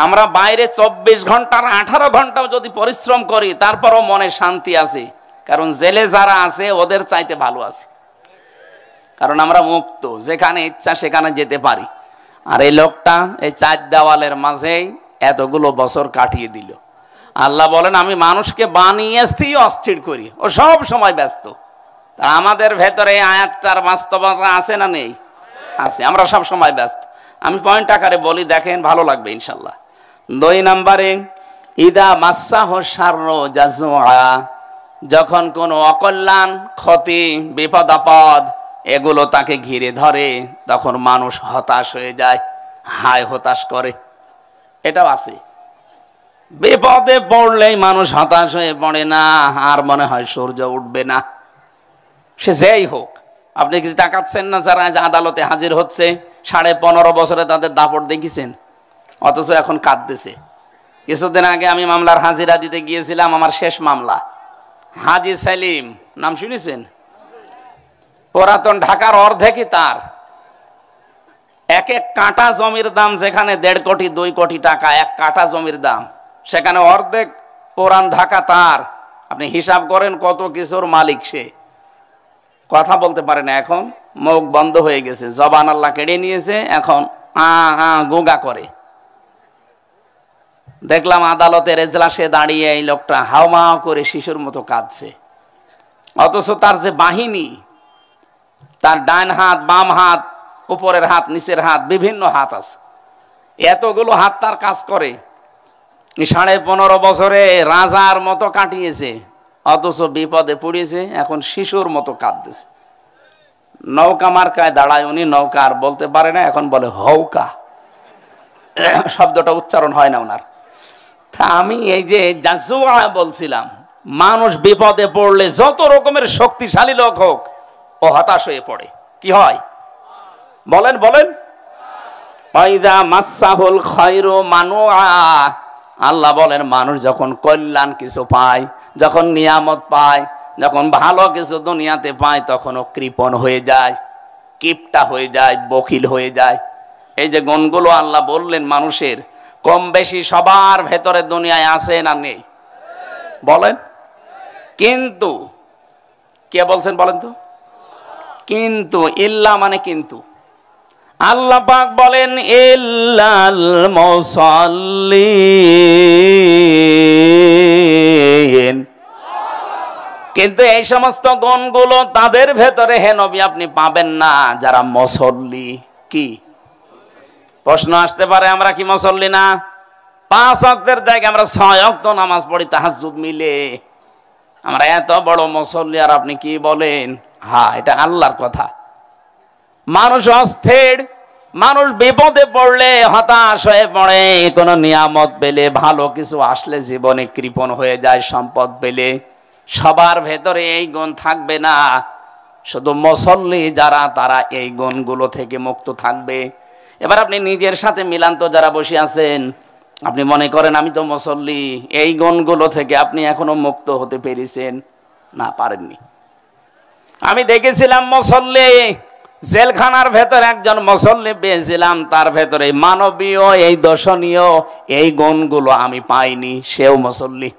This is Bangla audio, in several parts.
আমরা বাইরে 24 ঘন্টার 18 ঘন্টাও যদি পরিশ্রম করি তারপরও মনে শান্তি আছে, কারণ জেলে যারা আছে ওদের চাইতে ভালো আছে, কারণ আমরা মুক্ত, যেখানে ইচ্ছা সেখানে যেতে পারি। আর এই লোকটা এই 4 দেওয়ালের মাঝেই এতগুলো বছর কাটিয়ে দিল। আল্লাহ বলেন আমি মানুষকে বানিয়েছি অস্থির করি, ও সব সময় ব্যস্ত। তা আমাদের ভেতরে এই আয়াতটার বাস্তবতা আছে না নেই? আছে, আমরা সব সময় ব্যস্ত। আমি পয়েন্ট আকারে বলি, দেখেন ভালো লাগবে ইনশাল্লাহ। 2 নম্বরে ইদা মাসাহ শাররু জাজুআ, যখন কোনো অকল্যাণ, ক্ষতি, বিপদ আপদ এগুলো তাকে ঘিরে ধরে তখন মানুষ হতাশ হয়ে যায়, হায় হতাশ করে। এটাও আছে, বিপদে পড়লেই মানুষ হতাশ হয়ে পড়ে না, আর মনে হয় সূর্য উঠবে না। সে যেই হোক, আপনি কি তাকাচ্ছেন না যারা আজ আদালতে হাজির হচ্ছে 15.5 বছরে তাদের দাপট দেখেছেন, অথচ এখন কাঁদতেছে। কিছুদিন আগে আমি মামলার হাজিরা দিতে গিয়েছিলাম, আমার শেষ মামলা। হাজি সেলিম নাম শুনেছেন? পুরাতন ঢাকার অর্ধেকই তার। এক কাঠা জমির দাম যেখানে 1.5 কোটি 2 কোটি টাকা এক কাঠা জমির দাম, সেখানে অর্ধেক পুরান ঢাকা তার। আপনি হিসাব করেন কত কিছুর মালিক সে। কথা বলতে পারে না, এখন মুখ বন্ধ হয়ে গেছে, জবান আল্লাহ কেড়ে নিয়েছে, এখন গোগা করে। দেখলাম আদালতের এজলাসে দাঁড়িয়ে এই লোকটা হাওমা করে শিশুর মতো কাঁদছে, অথচ তার যে বাহিনী, তার ডান হাত, বাম হাত, উপরের হাত, নিচের হাত, বিভিন্ন হাত আছে, এতগুলো হাত তার কাজ করে। 15.5 বছরে রাজার মতো কাটিয়েছে, অথচ বিপদে পড়িয়েছে, এখন শিশুর মতো কাঁদতেছে। নৌকা মার্কায় দাঁড়ায় উনি, নৌকা আর বলতে পারে না, এখন বলে হৌকা, শব্দটা উচ্চারণ হয় না ওনার। তা আমি এই যে জাজুআ বলছিলাম, মানুষ বিপদে পড়লে যত রকমের শক্তিশালী লোক হোক ও হতাশ হয়ে পড়ে। কি হয় বলেন বলেন? ওয়াইদা মাসাহুল খায়রু মানুআ, আল্লাহ বলেন মানুষ যখন কল্যাণ কিছু পায়, যখন নিয়ামত পায়, যখন ভালো কিছু দুনিয়াতে পায়, তখন ও কৃপণ হয়ে যায়, কিপটা হয়ে যায়, বখিল হয়ে যায়। এই যে গুণগুলো আল্লাহ বললেন মানুষের, কম বেশি সবার ভেতরে দুনিয়ায় আছে না নেই? বলেন। কিন্তু কে বলছেন বলেন তো? কিন্তু, ইল্লা মানে কিন্তু। আল্লাহ পাক বলেন ইল্লাল মুসাল্লিন, কিন্তু এই সমস্ত গুণগুলো তাদের ভেতরে হে নবী আপনি পাবেন না যারা মুসল্লি। কি প্রশ্ন আসতে পারে, আমরা কি মুসল্লি না? 5 ওয়াক্তের জায়গায় আমরা 6 ওয়াক্ত নামাজ পড়ি তাহাজ্জুদ মিলে, আমরা এত বড় মুসল্লি, আর আপনি কি বলেন? হ্যাঁ, এটা আল্লাহর কথা। মানুষ অস্থির, মানুষ বিপদে পড়লে হতাশ হয়ে পড়ে, কোনো নিয়ামত পেলে, ভালো কিছু আসলে জীবনে কৃপণ হয়ে যায়, সম্পদ পেলে। সবার ভেতরে এই গুণ থাকবে না, শুধু মুসল্লি যারা তারা এই গুণগুলো থেকে মুক্ত থাকবে। এবার আপনি নিজের সাথে মিলান তো, যারা বসে আছেন, আপনি মনে করেন আমি তো মুসল্লি, এই গুণগুলো থেকে আপনি এখনো মুক্ত হতে পেরেছেন না? পারেননি। আমি দেখেছিলাম মুসল্লি, জেলখানার ভেতর একজন মুসল্লি পেয়েছিলাম, তার ভেতরে মানবীয় এই দর্শনীয় এই গুণগুলো আমি পাইনি, সেও মুসল্লি।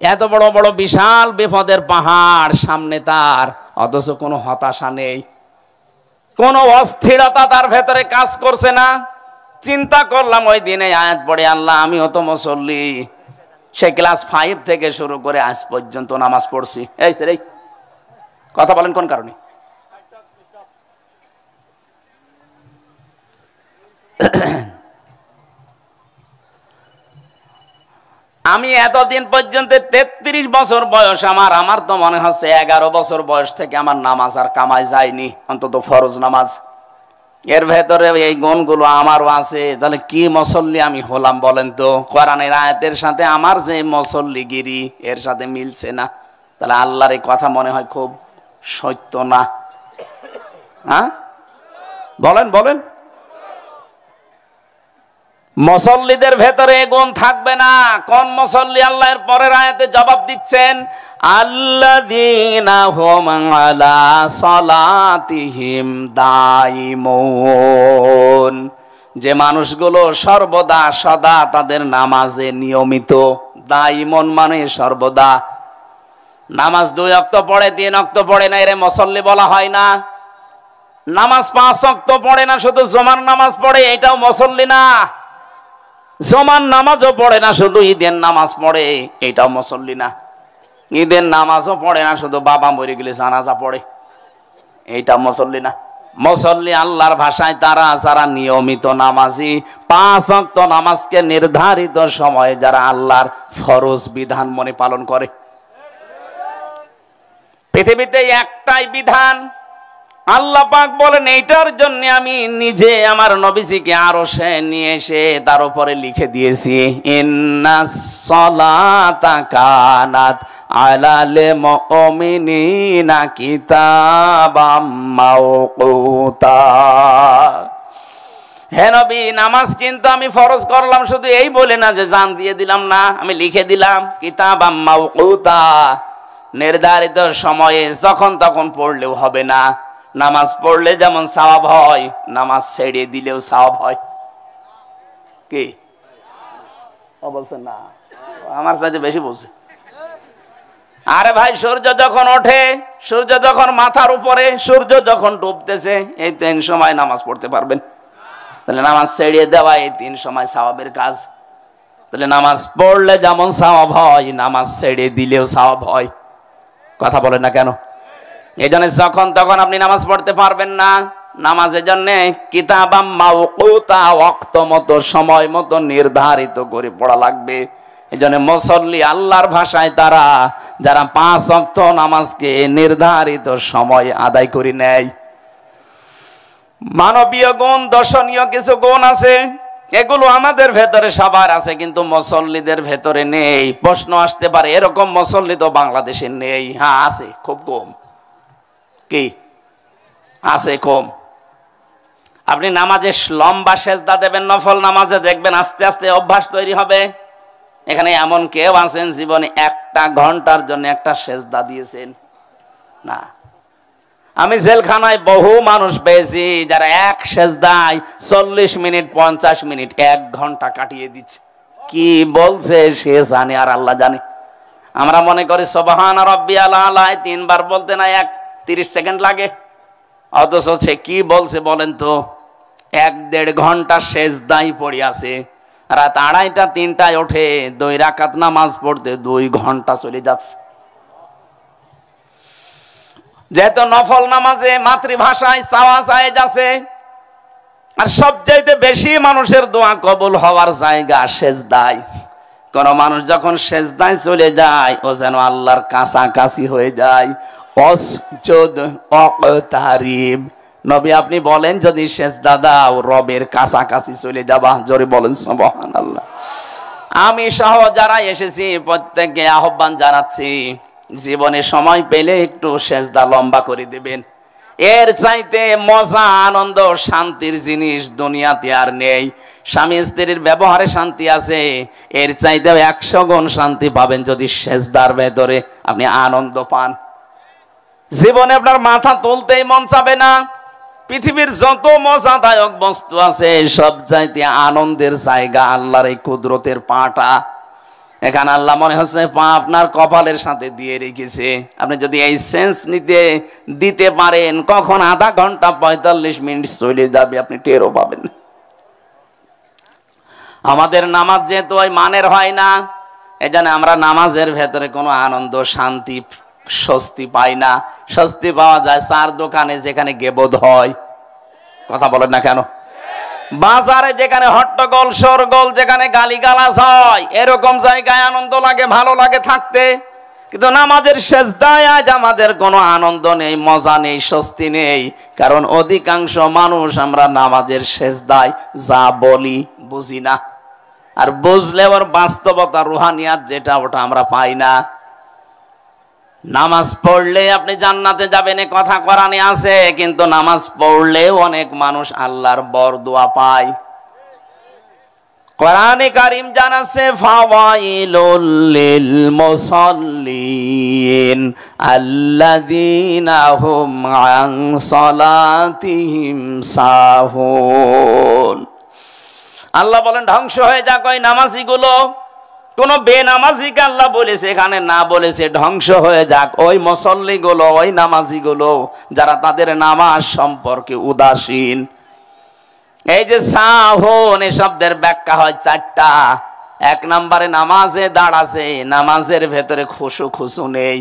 এত বড় বড় বিশাল বিপদের পাহাড় সামনে তার, অথচ কোনো হতাশা নেই, কোনো অস্থিরতা তার ভেতরে কাজ করছে না। চিন্তা করলাম ওই দিনে আয়াত পড়ে, আল্লাহ আমিও তো মুসল্লি, সে ক্লাস 5 থেকে শুরু করে আজ পর্যন্ত নামাজ পড়ছি। এই স্যার, এই কথা বলেন কোন কারণে? আমি এতদিন পর্যন্ত 33 বছর বয়স আমার তো মনে হচ্ছে 11 বছর বয়স থেকে আমার নামাজ আর কামাই যায়নি, অন্তত ফরজ নামাজ। এর ভেতরে এই গুণগুলো আমারও আছে, তাহলে কি মুসল্লি আমি হলাম বলেন তো? কোরআনের আয়াতের সাথে আমার যে মুসল্লিগিরি এর সাথে মিলছে না, তাহলে আল্লাহর এই কথা মনে হয় খুব সত্য না? হ্যাঁ বলেন বলেন। মুসল্লিদের ভেতরে গুণ থাকবে না। কোন মুসল্লি? আল্লাহর পরের আয়াতে জবাব দিচ্ছেন, আল্লাযীনা হুম আলা সালাতিহিম দাইমুন, যে মানুষগুলো সর্বদা সদা তাদের নামাজে নিয়মিত, দাইমন মানে সর্বদা, নামাজ 2 ওয়াক্ত পড়ে 3 ওয়াক্ত পড়ে না, এরে মুসল্লি বলা হয় না। নামাজ 5 ওয়াক্ত পড়ে না, শুধু জুমার নামাজ পড়ে, এটাও মুসল্লি না। জুমার নামাজও পড়ে না, শুধু ঈদের নামাজ পড়ে, এটাও মুসল্লি না। ঈদের নামাজও পড়ে না, শুধু বাবা মরে গেলে জানাজা পড়ে, এইটা মুসল্লি না। মুসল্লি আল্লাহর ভাষায় তারা যারা নিয়মিত নামাজি, 5 ওয়াক্ত নামাজকে নির্ধারিত সময়ে যারা আল্লাহর ফরজ বিধান মনে পালন করে। পৃথিবীতে একটাই বিধান, আল্লাহ পাক বলেন এইটার জন্য আমি নিজে আমার নবীজিকে আরশে নিয়ে এসে তার উপরে লিখে দিয়েছি, ইন্নাস সালাতা কানাত আলাল মুমিনিনা কিতাবাম মাওকুতা। হে নবী, নামাজ কিন্তু আমি ফরজ করলাম শুধু এই বলে না যে জান দিয়ে দিলাম, না, আমি লিখে দিলাম কিতাবাম মাওকুতা, নির্ধারিত সময়ে যখন তখন পড়লেও হবে না। নামাজ পড়লে যেমন সওয়াব হয়, নামাজ ছেড়ে দিলেও সওয়াব হয়। কি বলছেন না? আমার সাথে বেশি বলছে। আরে ভাই, সূর্য যখন ওঠে, সূর্য যখন মাথার উপরে, সূর্য যখন ডুবতেছে, এই 3 সময় নামাজ পড়তে পারবেন? তাহলে নামাজ ছেড়ে দেওয়া এই 3 সময় সওয়াবের কাজ। তাহলে নামাজ পড়লে যেমন সওয়াব হয়, নামাজ ছেড়ে দিলেও সওয়াব হয়। কথা বলেন না কেন? এই জন্য যখন তখন আপনি নামাজ পড়তে পারবেন না। নামাজের জন্য কিতাবাম মাওকুতা, ওয়াক্ত মতো, সময় মতো নির্ধারিত করে পড়া লাগবে। এই জন্য মুসল্লি আল্লাহর ভাষায় তারা যারা 5 ওয়াক্ত নামাজকে নির্ধারিত সময় আদায় করে নেয়। মানবীয় গুণ, দর্শনীয় কিছু গুণ আছে, এগুলো আমাদের ভেতরে সবার আছে, কিন্তু মুসল্লিদের ভেতরে নেই। প্রশ্ন আসতে পারে, এরকম মুসল্লি তো বাংলাদেশে নেই। হ্যাঁ আছে, খুব কম। কি আছে? কম। আপনি নামাজে লম্বা সেজদা দেবেন নফল নামাজে, দেখবেন আস্তে আস্তে অভ্যাস তৈরি হবে। এখানে এমন কেউ আছেন জীবনে 1 ঘন্টার জন্য একটা সেজদা দিয়েছেন? না। আমি জেলখানায় বহু মানুষ পেয়েছি যারা এক সেজদায় 40 মিনিট 50 মিনিট 1 ঘন্টা কাটিয়ে দিচ্ছে। কি বলছে সে জানে আর আল্লাহ জানে। আমরা মনে করি সুবহান রাব্বিয়াল আলা 3 বার বলতে না 30 সেকেন্ড লাগে, অথচ সে কি বলছে বলেন তো? 1-1.5 ঘন্টা সেজদাই পড়ে আছে। রাত 2:30টা 3টায় ওঠে 2 রাকাত নামাজ পড়তে 2 ঘন্টা চলে যাচ্ছে। যেহেতু নফল নামাজে মাতৃভাষায় চাওয়া জায়েজ আছে, আর সবচাইতে বেশি মানুষের দোয়া কবুল হওয়ার জায়গা সেজদায়। কোন মানুষ যখন সেজদায় চলে যায়, ও যেন আল্লাহর কাছাকাছি হয়ে যায়। ওয়াসজুদ ওয়াকতারিব, নবী আপনি বলেন যদি সেজদা দাও রবের কাছাকাছি চলে যাবা। জোরে বলেন সুবহানাল্লাহ। আমি সহ যারা এসেছি প্রত্যেককে আহ্বান জানাচ্ছি, জীবনে সময় পেলে একটু সেজদা লম্বা করে দিবেন। এর চাইতে মজা, আনন্দ, শান্তির জিনিস দুনিয়াতে আর নেই। স্বামী স্ত্রীর ব্যবহারে শান্তি আছে, এর চাইতে 100 গুণ শান্তি পাবেন যদি সেজদার ভেতরে আপনি আনন্দ পান। জীবনে আপনার মাথা তুলতেই মন চাবে না। পৃথিবীর যত মজাদায়ক বস্তু আছে সব চাইতে আনন্দের জায়গা আল্লাহর এই কুদরতের পাটা। এখানে আল্লাহ মনে হচ্ছে পা আপনার কপালের সাথে দিয়ে রেখেছে। আপনি যদি এই সেন্স দিতে পারেন, কখন আধা ঘন্টা 45 মিনিট চলে যাবে আপনি টেরও পাবেন। আমাদের নামাজ যেহেতু ওই মানের হয় না, এজন্য আমরা নামাজের ভেতরে কোনো আনন্দ, শান্তি, স্বস্তি পাই না। স্বস্তি পাওয়া যায় 4 দোকানে যেখানে গেবদ হয়। কথা বলেন না কেন? বাজারে যেখানে হট্টগোল শোরগোল, যেখানে গালিগালাজ হয়, এরকম জায়গায় আনন্দ লাগে, ভালো লাগে থাকতে। কিন্তু নামাজের সেজদায় আজ আমাদের কোনো আনন্দ নেই, মজা নেই, স্বস্তি নেই। কারণ অধিকাংশ মানুষ আমরা নামাজের সেজদায় যা বলি বুঝি না, আর বুঝলে ওর বাস্তবতা, রুহানিয়াত যেটা, ওটা আমরা পাই না। নামাজ পড়লে আপনি জান্নাতে যাবেন এ কথা কোরআনে আছে, কিন্তু নামাজ পড়লেও অনেক মানুষ আল্লাহর বরদোয়া পায়। কোরআনে কারীম জানাচ্ছে ফাওয়াইলুল লিল মুসাল্লিন আল্লাযীনা হুম আন সালাতিহিম সাহুন। আল্লাহ বলেন ধ্বংস হয়ে যাক ওই নামাজি গুলো। কোন বেনামাজিকে আল্লাহ বলেছে এখানে না, বলেছে ধ্বংস হয়ে যাক ওই মুসল্লি গুলো, ওই নামাজি গুলো যারা তাদের নামাজ সম্পর্কে উদাসীন। এই যে সাহুন এ শব্দের ব্যাখ্যা হয় চারটা। এক নম্বরে নামাজে দাঁড়াছে, নামাজের ভেতরে খুশু খুশু নেই।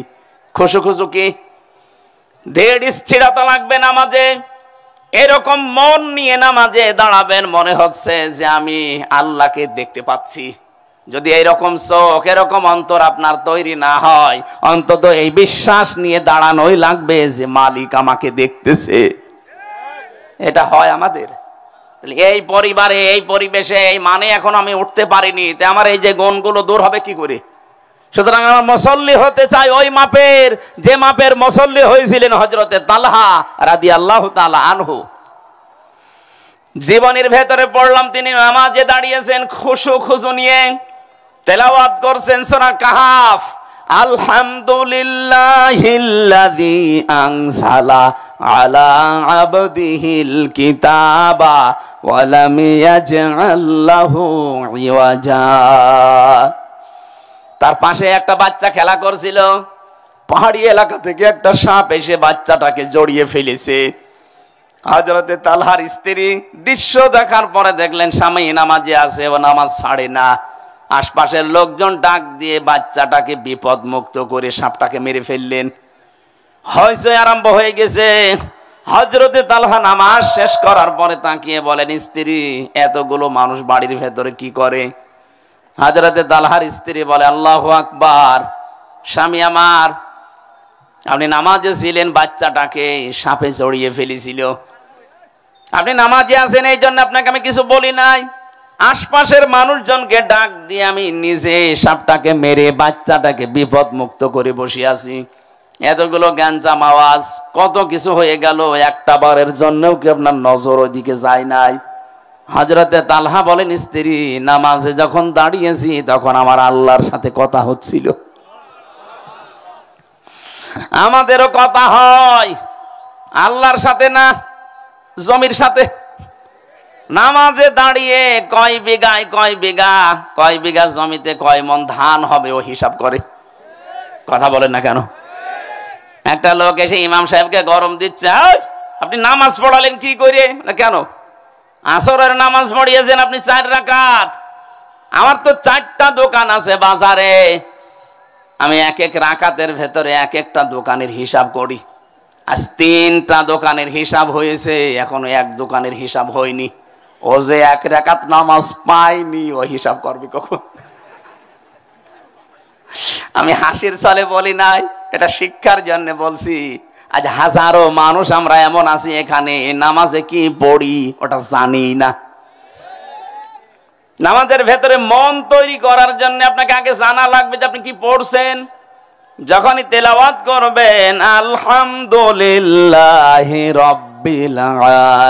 খুশু খুশু কি? ধীর স্থিরতা লাগবে নামাজে। এরকম মন নিয়ে নামাজে দাঁড়াবেন, মনে হচ্ছে যে আমি আল্লাহকে দেখতে পাচ্ছি। যদি এইরকম চোখ, এরকম অন্তর আপনার তৈরি না হয়, অন্তত এই বিশ্বাস নিয়ে দাঁড়ানোই লাগবে যে মালিক আমাকে দেখতেছে। এটা হয় আমাদের এই পরিবারে, এই পরিবেশে, এই মানে এখন আমি উঠতে পারিনি, তে আমার এই যে গুণগুলো দূর হবে কি করে? সুতরাং আমার মুসল্লি হতে চাই ওই মাপের, যে মাপের মুসল্লি হয়েছিলেন হযরতে তালহা রাদিয়াল্লাহু তাআলা আনহু। জীবনের ভেতরে পড়লাম তিনি নামাজে দাঁড়িয়েছেন খুশু খুশু নিয়ে, তেলাওয়াত করছেন সূরা কাহাফ। আলহামদুলিল্লাহিল্লাযী আনজালা আলা আবদিহিল কিতাবা ওয়া লাম ইয়াজআল লাহু ইওয়াজা। তার পাশে একটা বাচ্চা খেলা করছিল। পাহাড়ি এলাকা থেকে একটা সাপ এসে বাচ্চাটাকে জড়িয়ে ফেলেছে। হযরতে তালহার স্ত্রী দৃশ্য দেখার পরে দেখলেন স্বামী নামাজে আছে, ও নামাজ ছাড়ে না। আশপাশের লোকজন ডাক দিয়ে বাচ্চাটাকে বিপদ মুক্ত করে সাপটাকে মেরে ফেললেন। হইচই আরম্ভ হয়ে গেছে। হযরতে তালহা নামাজ শেষ করার পরে তাকিয়ে বলেন, স্ত্রী এতগুলো মানুষ বাড়ির ভেতরে কি করে? হযরতে তালহার স্ত্রী বলে, আল্লাহু আকবার, স্বামী আমার, আপনি নামাজে ছিলেন, বাচ্চাটাকে সাপে জড়িয়ে ফেলেছিল। আপনি নামাজে আছেন, এই জন্য আপনাকে আমি কিছু বলি নাই। আশপাশের মানুষজনকে ডাক দিয়ে আমি নিজে সাপটাকে মেরে বাচ্চাটাকে বিপদ মুক্ত করে বসে আছি। এতগুলো গ্যাঞ্জাম আওয়াজ, কত কিছু হয়ে গেল, একটা বারের জন্যও কি আপনার নজর ওইদিকে যায় নাই? হযরতে তালহা বলেন, স্ত্রী নামাজে যখন দাঁড়িয়েছি তখন আমার আল্লাহর সাথে কথা হচ্ছিল। আমাদেরও কথা হয় আল্লাহর সাথে না, জমির সাথে। নামাজে দাঁড়িয়ে কয় বিঘায় কয় বিঘা, কয় বিঘা জমিতে কয় মন ধান হবে ও হিসাব করে। কথা বলেন না কেন? একটা লোক এসে ইমাম সাহেবকে গরম দিচ্ছে, আপনি নামাজ পড়ালেন কি করে? না কেন? আসরের নামাজ পড়িয়েছেন আপনি 4 রাকাত। আমার তো 4টা দোকান আছে বাজারে, আমি এক এক রাকাতের ভেতরে এক একটা দোকানের হিসাব করি। আজ 3টা দোকানের হিসাব হয়েছে, এখনো এক দোকানের হিসাব হয়নি। ও যে 1 রাকাত নামাজ পায়নি, ও হিসাব করবে কখন? আমি হাসির ছলে বলি নাই, এটা শিক্ষার জন্য বলছি। আজ হাজারো মানুষ আমরা এমন আছি এখানে, নামাজে কি পড়ি ওটা জানি না। নামাজের ভেতরে মন তৈরি করার জন্য আপনাকে আগে জানা লাগবে যে আপনি কি পড়ছেন। যখনই তেলাওয়াত করবেন আলহামদুলিল্লাহি রাব্বিল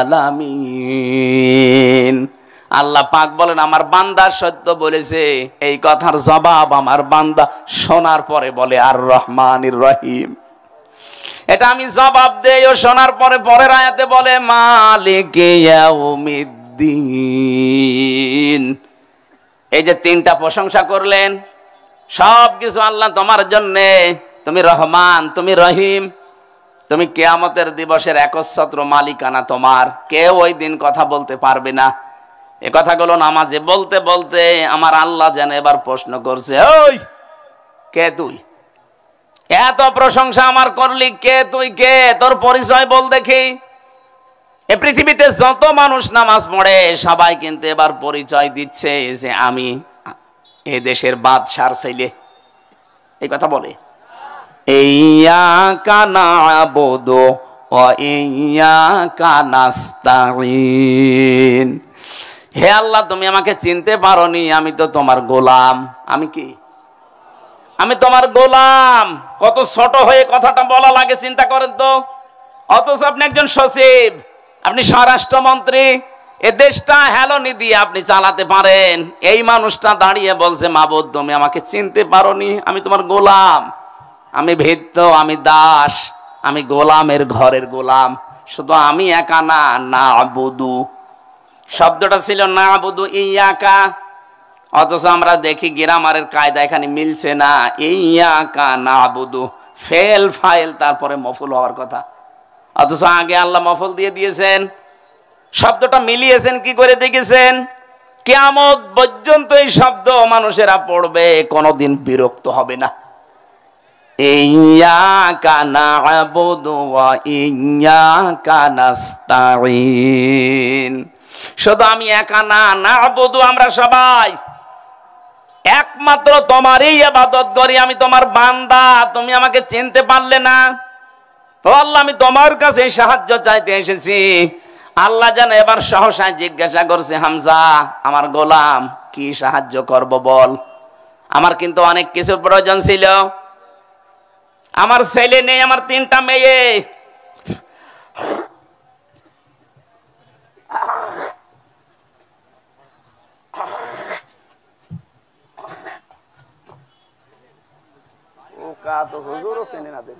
আলামিন, আল্লাহ পাক বলেন আমার বান্দা সত্য বলেছে, এই কথার জবাব আমার বান্দা শোনার পরে বলে আর রহমানির রহিম। এটা আমি জবাব দেই, ও শোনার পরে পরের আয়াতে বলে মালিকি ইয়াউমিদ্দিন। এই যে 3টা প্রশংসা করলেন, সব কিছু আল্লাহ তোমার জন্যে। তুমি রহমান, তুমি রহিম, তুমি কিয়ামতের দিবসের একচ্ছত্র মালিকানা তোমার। কেউ ওই দিন কথা বলতে পারবে না। এ কথাগুলো নামাজে বলতে বলতে আমার আল্লাহ যেন এবার প্রশ্ন করছে, ওই কে তুই? এত প্রশংসা আমার করলি, কে তুই? কে তোর পরিচয় বল দেখি। এ পৃথিবীতে যত মানুষ নামাজ পড়ে সবাই কিন্তু এবার পরিচয় দিচ্ছে যে আমি এ দেশের বাদশার ছেলে। এই কথা বলে ইয়্যাকা না'বুদু ওয়া ইয়্যাকা নাস্তাঈন। হে আল্লাহ, তুমি আমাকে চিনতে পারোনি, আমি তো তোমার গোলাম। আমি কি? আমি তোমার গোলাম। কত ছোট হয়ে কথাটা বলা লাগে চিন্তা করেন তো। অথচ আপনি একজন সচিব, আপনি স্বরাষ্ট্রমন্ত্রী, এ দেশটা হেলনি দিয়ে আপনি চালাতে পারেন। এই মানুষটা দাঁড়িয়ে বলছে মাবুদ তুমি আমাকে চিনতে পারোনি, আমি তোমার গোলাম, আমি ভৃত্য, আমি দাস, আমি গোলামের ঘরের গোলাম। শুধু আমি একা না, না'বুদু, শব্দটা ছিল নাবুদু ইয়াকা, অথচ আমরা দেখি গ্রামারের কায়দা এখানে মিলছে না। ইয়াকা নাবুদু ফেল ফাইল তারপরে মফুল হওয়ার কথা, অথচ আগে আল্লাহ মফুল দিয়ে দিয়েছেন। শব্দটা মিলিয়েছেন কি করে দেখেছেন? কিয়ামত পর্যন্ত এই শব্দ মানুষেরা পড়বে, কোনোদিন বিরক্ত হবে না। ইয়াকা না'বুদু ওয়া ইয়াকা নাস্তাঈন। শুধু আমি একা না, না'বুদু আমরা সবাই একমাত্র তোমারই ইবাদত করি। আমি তোমার বান্দা, তুমি আমাকে চিনতে পারলে না? ও আল্লাহ, আমি তোমার কাছে সাহায্য চাইতে এসেছি। আল্লাহ যেন এবার সহসায় জিজ্ঞাসা করছে, হামজা আমার গোলাম কি সাহায্য করব বল। আমার কিন্তু অনেক কিছু প্রয়োজন ছিল। আমার ছেলে নেই, আমার 3টা মেয়ে। তো হুজুরও চেনে না দেখ।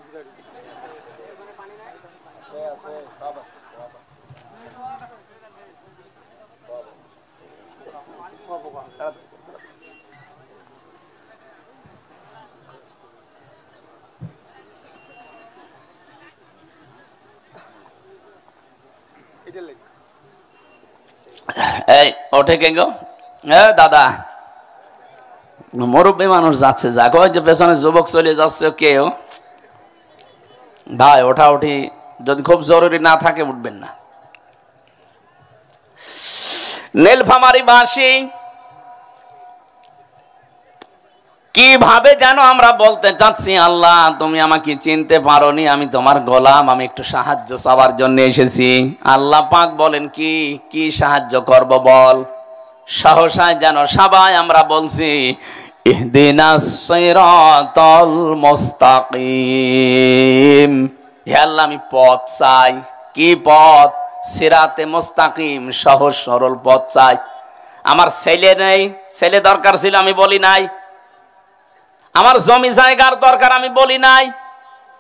এই ওঠে কে গো? দাদা, মুরব্বী মানুষ যাচ্ছে, যাক ওই যে পেছনে যুবক চলে যাচ্ছে কেউ। ভাই ওঠা উঠি যদি খুব জরুরি না থাকে উঠবেন না। নীলফামারী বাসী কিভাবে যেন আমরা বলতে চাচ্ছি, আল্লাহ তুমি আমাকে চিনতে পারোনি, আমি তোমার গোলাম, আমি একটু সাহায্য চাওয়ার জন্য এসেছি। আল্লাহ পাক বলেন কি কি সাহায্য করব বল। সহসায় যেন সবাই আমরা বলছি, ইহদিনাস সিরাতাল মুস্তাকিম। হে আল্লাহ আমি পথ চাই। কি পথ? সিরাতে মুস্তাকিম, সহজ সরল পথ চাই। আমার ছেলে নেই, ছেলে দরকার ছিল আমি বলি নাই। আমার জমি জায়গার দরকার আমি বলি নাই।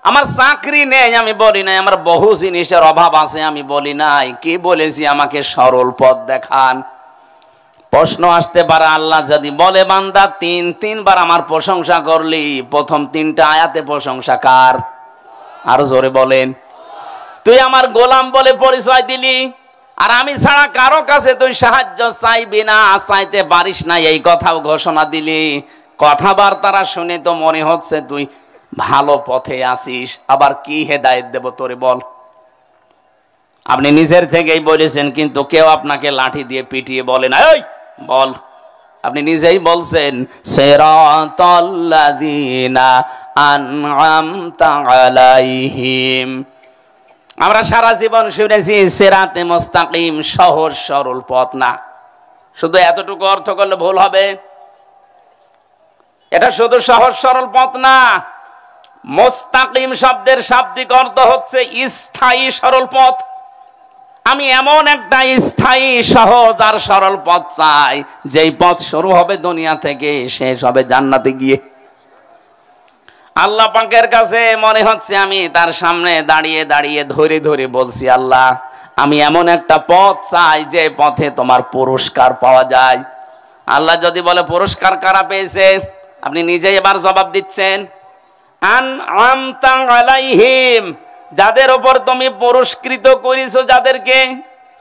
আমার চাকরি নেই আমি বলি নাই। আমার বহু জিনিসের অভাব আছে আমি বলি নাই। কি বলেছি? আমাকে সরল পথ দেখান। প্রশ্ন আসতে পারে, আল্লাহ যদি বলে বান্দা তিনবার আমার প্রশংসা করলি, প্রথম 3টা আয়াতে প্রশংসা কার? আরো জোরে বলেন। তুই আমার গোলাম বলে পরিচয় দিলি, আর আমি ছাড়া কারো কাছে তুই সাহায্য চাইবি না, চাইতে পারিস না, এই কথাও ঘোষণা দিলি। কথাবার্তারা শুনে তো মনে হচ্ছে তুই ভালো পথে আসিস। আবার কি হেদায়েত দেব তোরে বল? আপনি নিজের থেকেই বলেছেন, কিন্তু কেউ আপনাকে লাঠি দিয়ে পিটিয়ে বলে না এই বল। আপনি নিজেই বলছেন, সিরাতাল্লাযীনা আন'আমতা আলাইহিম। আমরা সারা জীবন শুনেছি সিরাতে মুস্তাকিম, সহজ সরল পথ না। শুধু এতটুকু অর্থ করলে ভুল হবে। এটা শুধু সহজ সরল পথ না। মুস্তাকিম শব্দের শাব্দিক অর্থ হচ্ছে স্থায়ী সরল পথ। আমি এমন একটা স্থায়ী সহজ আর সরল পথ চাই, যেই পথ শুরু হবে দুনিয়া থেকে, শেষ হবে জান্নাতে গিয়ে। আল্লাহ পাকের কাছে মনে হচ্ছে আমি তার সামনে দাঁড়িয়ে দাঁড়িয়ে ধরে ধরে বলছি, আল্লাহ আমি এমন একটা পথ চাই যে পথে তোমার পুরস্কার পাওয়া যায়। আল্লাহ যদি বলে পুরস্কার কারা পেয়েছে, আপনি নিজেই এবার জবাব দিচ্ছেন, আন'আমতা আলাইহিম, যাদের উপর তুমি পুরস্কৃত করেছো, যাদেরকে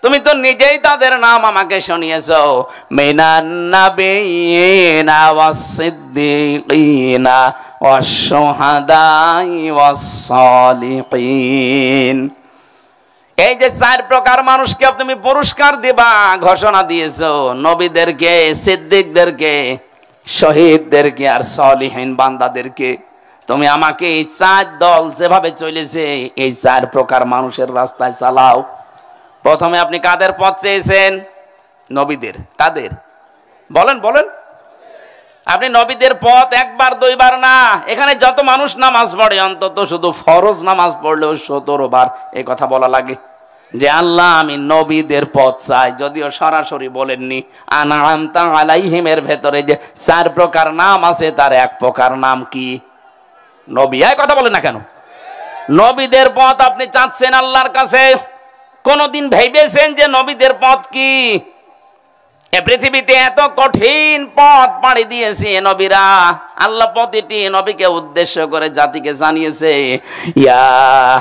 তুমি তো নিজেই তাদের নাম আমাকে শুনিয়েছো, মিনান নাবিয়িনা ওয়াস-সিদ্দীকিনা ওয়াশ-শুহাদাই ওয়াস-সালিহিন। এই যে 4 প্রকার মানুষকে তুমি পুরস্কার দিবা ঘোষণা দিয়েছো, নবীদেরকে, সিদ্দিকদেরকে, শহীদদেরকে আর সালিহিন বান্দাদেরকে। তুমি আমাকে এই 4 দল যেভাবে চলেছে এই 4 প্রকার মানুষের রাস্তায় চালাও। প্রথমে আপনি কাদের পথ চেয়েছেন? নবীদের। কাদের বলেন বলেন? আপনি নবীদের পথ একবার 2বার না, এখানে যত মানুষ নামাজ পড়ে অন্তত শুধু ফরজ নামাজ পড়লেও 17 বার এই কথা বলা লাগে যে আল্লাহ আমি নবীদের পথ চাই। যদিও সরাসরি বলেননি। আন'আমতা আলাইহিমের ভেতরে যে 4 প্রকার নাম আছে, তার 1 প্রকার নাম কি? নবী। এই কথা বলেন না কেন? নবীদের পথ আপনি চাচ্ছেন আল্লাহর কাছে। কোনদিন ভেবেছেন যে নবীদের পথ কি? এ পৃথিবীতে এত কঠিন পথ পাড়ি দিয়েছে নবীরা, আল্লাহ প্রতিটি নবীকে উদ্দেশ্য করে জাতিকে জানিয়েছে, ইয়া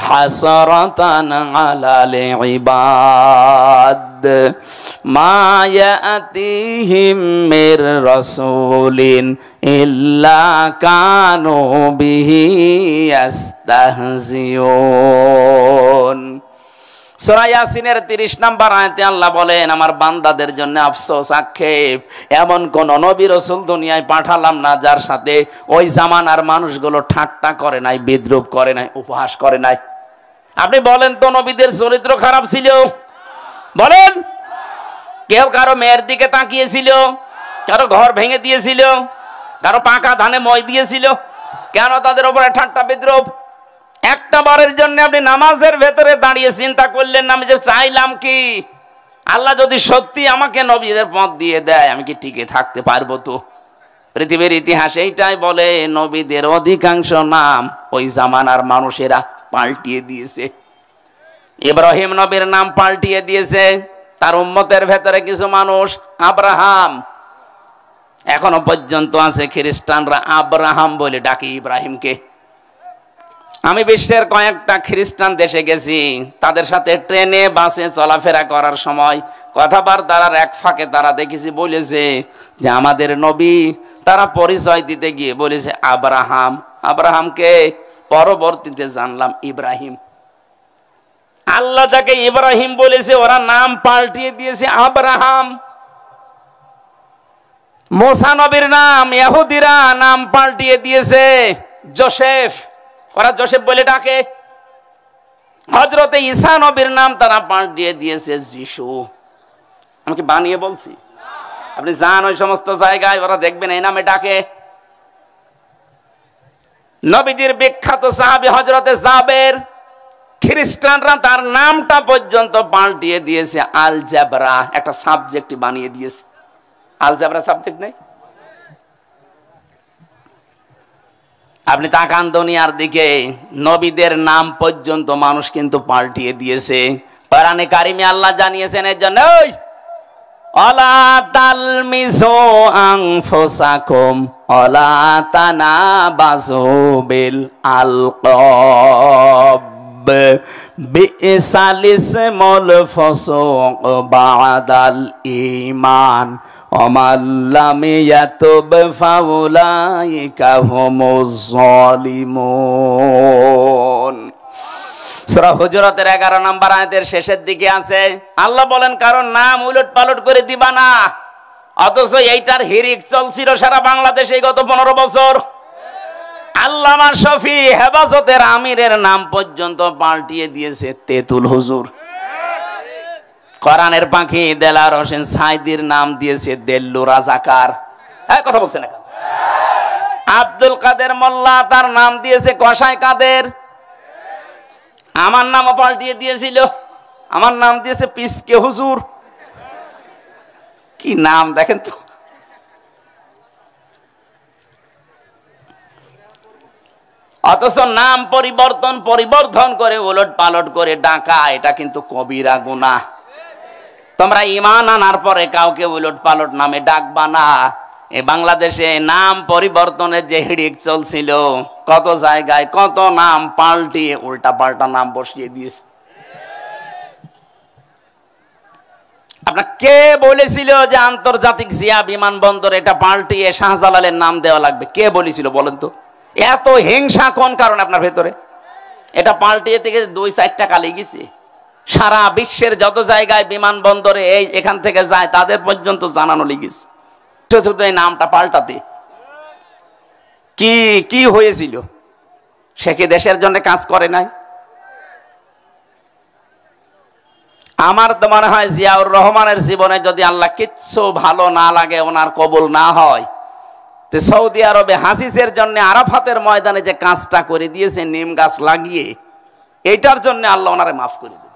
হাসরাতান আলাল ইবাদ মা ইয়াতিহিম মির রাসূলিন ইল্লা কানু বিহি ইস্তাহজিউন। সূরা ইয়াসিনের 30 নম্বর আয়াতে আল্লাহ বলেন, আমার বান্দাদের জন্য আফসোস, আক্ষেপ, এমন কোন নবী রাসূল দুনিয়ায় পাঠালাম না যার সাথে ওই জামানার মানুষগুলো ঠাট্টা করে নাই, বিদ্রূপ করে নাই, উপহাস করে নাই। আপনি বলেন তো নবীদের চরিত্র খারাপ ছিল? বলেন। কেউ কারো মেয়ের দিকে তাকিয়েছিল? কারো ঘর ভেঙে দিয়েছিল? কারো পাকা ধানে মই দিয়েছিল? কেন তাদের উপরে ঠাট্টা বিদ্রূপ? একটা বারের জন্য আপনি নামাজের ভেতরে দাঁড়িয়ে চিন্তা করলেন না, আমি যে চাইলাম কি, আল্লাহ যদি সত্যি আমাকে নবীদের পথ দিয়ে দেয় আমি কি টিকে থাকতে পারবো? তো পৃথিবীর ইতিহাস এইটাই বলে, নবীদের অধিকাংশ নাম ওই জামানার মানুষেরা পাল্টিয়ে দিয়েছে। ইব্রাহিম নবীর নাম পাল্টিয়ে দিয়েছে, তার উম্মতের ভেতরে কিছু মানুষ আব্রাহাম, এখনো পর্যন্ত আছে খ্রিস্টানরা আব্রাহাম বলে ডাকে ইব্রাহিমকে। আমি বিশ্বের কয়েকটা খ্রিস্টান দেশে গেছি, তাদের সাথে ট্রেনে বাসে চলাফেরা করার সময় কথাবার্তার এক ফাঁকে তারা দেখেছি বলেছে যে আমাদের নবী, তারা পরিচয় দিতে গিয়ে বলেছে আব্রাহাম। আব্রাহামকে পরবর্তীতে জানলাম ইব্রাহিম। আল্লাহ যাকে ইব্রাহিম বলেছে ওরা নাম পাল্টিয়ে দিয়েছে আব্রাহাম। মুসা নবীর নাম ইহুদিরা নাম পাল্টিয়ে দিয়েছে জোসেফ, ওরা জোসেফ বলে ডাকে। হযরতে ঈসা নবীর নাম তারা পাল্টিয়ে দিয়েছে যিশু। আমি কি বানিয়ে বলছি? আপনি যান ওই সমস্ত জায়গায়, ওরা দেখবেন এই নামে ডাকে। নবীদের বিখ্যাত সাহাবী হযরতে জাবের, খ্রিস্টানরা তার নামটা পর্যন্ত পাল্টিয়ে দিয়েছে আল জাবরা, একটা সাবজেক্ট বানিয়ে দিয়েছে। আল জাবরা সাবজেক্ট নেই? আপনি তাকান দুনিয়ার দিকে, নবীদের নাম পর্যন্ত মানুষ কিন্তু পাল্টিয়ে দিয়েছে। কোরআনে কারিমে আল্লাহ জানিয়েছেন এর জন্য, অলা তালমিজু আনফুসাকুম অলা তানাবাজু বিল আলকাব বিইসাল ইসমুল ফুসুক বাদাল ঈমান ওমাল্লাম ইয়াতুব ফাউলাইকা হুমুজ জালিমুন। সূরা হুজুরাতের 11 নম্বর আয়াতের শেষের দিকে আছে, আল্লাহ বলেন কারণ নাম উলট পালট করে দিবা না। অথচ এইটার হিরিক চলছিল সারা বাংলাদেশে গত 15 বছর। আল্লামা শফি হেফাজতের আমিরের নাম পর্যন্ত পাল্টিয়ে দিয়েছে তেতুল হুজুর। কোরআনের পাখি দেলার হোসেন সাইদির নাম দিয়েছে দেল্লু রাজাকার। হ্যাঁ, কথা বলছেন এখন। আব্দুল কাদের মোল্লা, তার নাম দিয়েছে কসাই কাদের। আমার নামও পাল্টিয়ে দিয়েছিল, আমার নাম দিয়েছে পিসকে হুজুর। কি নাম দেখেন তো। অথচ নাম পরিবর্তন করে উলট পালট করে ডাকা, এটা কিন্তু কবিরা গুনাহ। তোমরা ঈমান আনার পরে কাউকে উলট পালট নামে ডাকবা না। এই বাংলাদেশে নাম পরিবর্তনের যে হিড়িক চলছিল, কত জায়গায় কত নাম পাল্টিয়ে উল্টা পাল্টা নাম বসিয়ে দিয়েছে। আপনার কে বলেছিল যে আন্তর্জাতিক জিয়া বিমানবন্দর এটা পাল্টিয়ে শাহজালালের নাম দেওয়া লাগবে? কে বলেছিল বলেন তো? এত হিংসা কোন কারণে আপনার ভেতরে? এটা পাল্টিয়ে থেকে 2-4টা কালি গেছে। সারা বিশ্বের যত জায়গায় বিমানবন্দরে এখান থেকে যায় তাদের পর্যন্ত জানানো লেগেছে এই নামটা পাল্টাতে। কি হয়েছিল? সে কি দেশের জন্য কাজ করে নাই? আমার তো মনে হয় জিয়াউর রহমানের জীবনে যদি আল্লাহ কিচ্ছু ভালো না লাগে, ওনার কবুল না হয়, তো সৌদি আরবে হাসিসের জন্য আরাফাতের ময়দানে যে কাজটা করে দিয়েছে নিম গাছ লাগিয়ে, এইটার জন্য আল্লাহ ওনারে মাফ করে দেবে।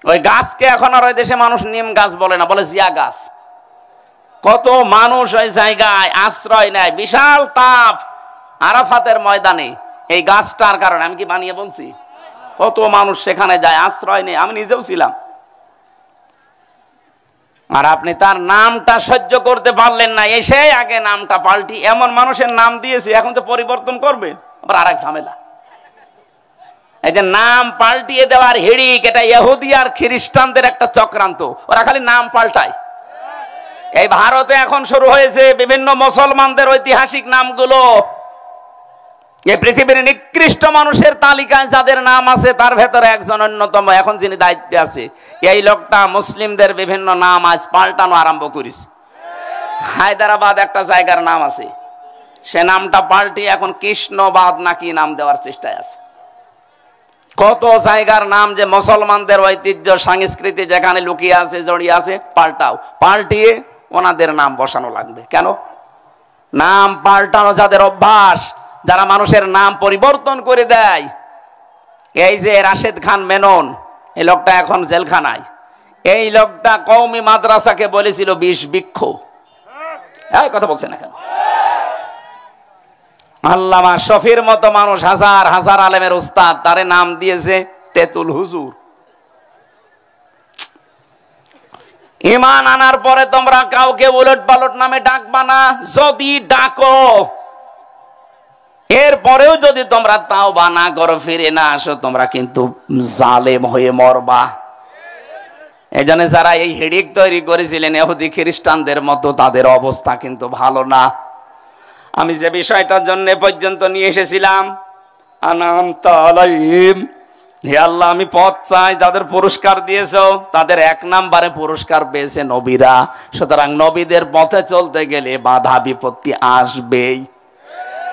ওই গাছকে এখন আর ওই দেশে মানুষ নিম গাছ বলে না, বলে জিয়া গাছ। কত মানুষ ওই জায়গায় আশ্রয় নেয়, বিশাল তাপ আরাফাতের ময়দানে এই গাছটার কারণে। আমি কি বানিয়ে বলছি? কত মানুষ সেখানে যায়, আশ্রয় নেয়। আমি নিজেও ছিলাম। আর আপনি তার নামটা সহ্য করতে পারলেন না, এসে আগে নামটা পাল্টি এমন মানুষের নাম দিয়েছে, এখন তো পরিবর্তন করবে, আবার আরেক ঝামেলা। এই যে নাম পাল্টিয়ে দেওয়ার হিড়িক, এটা ইহুদি আর খ্রিস্টানদের একটা চক্রান্ত, ওরা খালি নাম পাল্টায়। এই ভারতে এখন শুরু হয়েছে বিভিন্ন মুসলমানদের ঐতিহাসিক নামগুলো, এই পৃথিবীর নিকৃষ্ট মানুষের তালিকায় যাদের নাম আছে তার ভেতরে একজন অন্যতম, এখন যিনি দায়িত্বে আছে এই লোকটা মুসলিমদের বিভিন্ন নাম আজ পাল্টানো আরম্ভ করেছে। হায়দ্রাবাদ একটা জায়গার নাম আছে, সে নামটা পাল্টিয়ে এখন কৃষ্ণবাদ নাকি নাম দেওয়ার চেষ্টায় আছে। কত জায়গার নাম যে মুসলমানদের ঐতিহ্য সংস্কৃতি যেখানে লুকিয়ে আছে, জড়িয়ে আছে, পাল্টিয়ে ওনাদের নাম বসানো লাগবে। কেন? নাম পাল্টানো যাদের অভ্যাস, যারা মানুষের নাম পরিবর্তন করে দেয়, এই যে রাশেদ খান মেনন, এই লোকটা এখন জেলখানায়। এই লোকটা কওমি মাদ্রাসাকে বলেছিল ২০ বৃক্ষ। এই কথা বলছেন না কেন? আল্লামা শফির মতো মানুষ, হাজার হাজার আলেমের উস্তাদ, তারে নাম দিয়েছে তেতুল হুজুর। ঈমান আনার পরে তোমরা কাউকে উলট পালট নামে ডাকবা না, যদি ডাকো এরপরেও যদি তোমরা তাওবা না করো, ফিরে না আসো, তোমরা কিন্তু জালেম হয়ে মরবা। এই জন্য যারা এই হিড়িক তৈরি করেছিলেন ইহুদি খ্রিস্টানদের মতো, তাদের অবস্থা কিন্তু ভালো না। আমি যে বিষয়টার জন্য পর্যন্ত নিয়ে এসেছিলাম, আনামতা আলাইহিম, হে আল্লাহ আমি পথ চাই, যাদের পুরস্কার দিয়েছো তাদের ১ নম্বরে পুরস্কার পেয়েছে নবীরা। সুতরাং নবীদের পথে চলতে গেলে বাধা বিপত্তি আসবেই।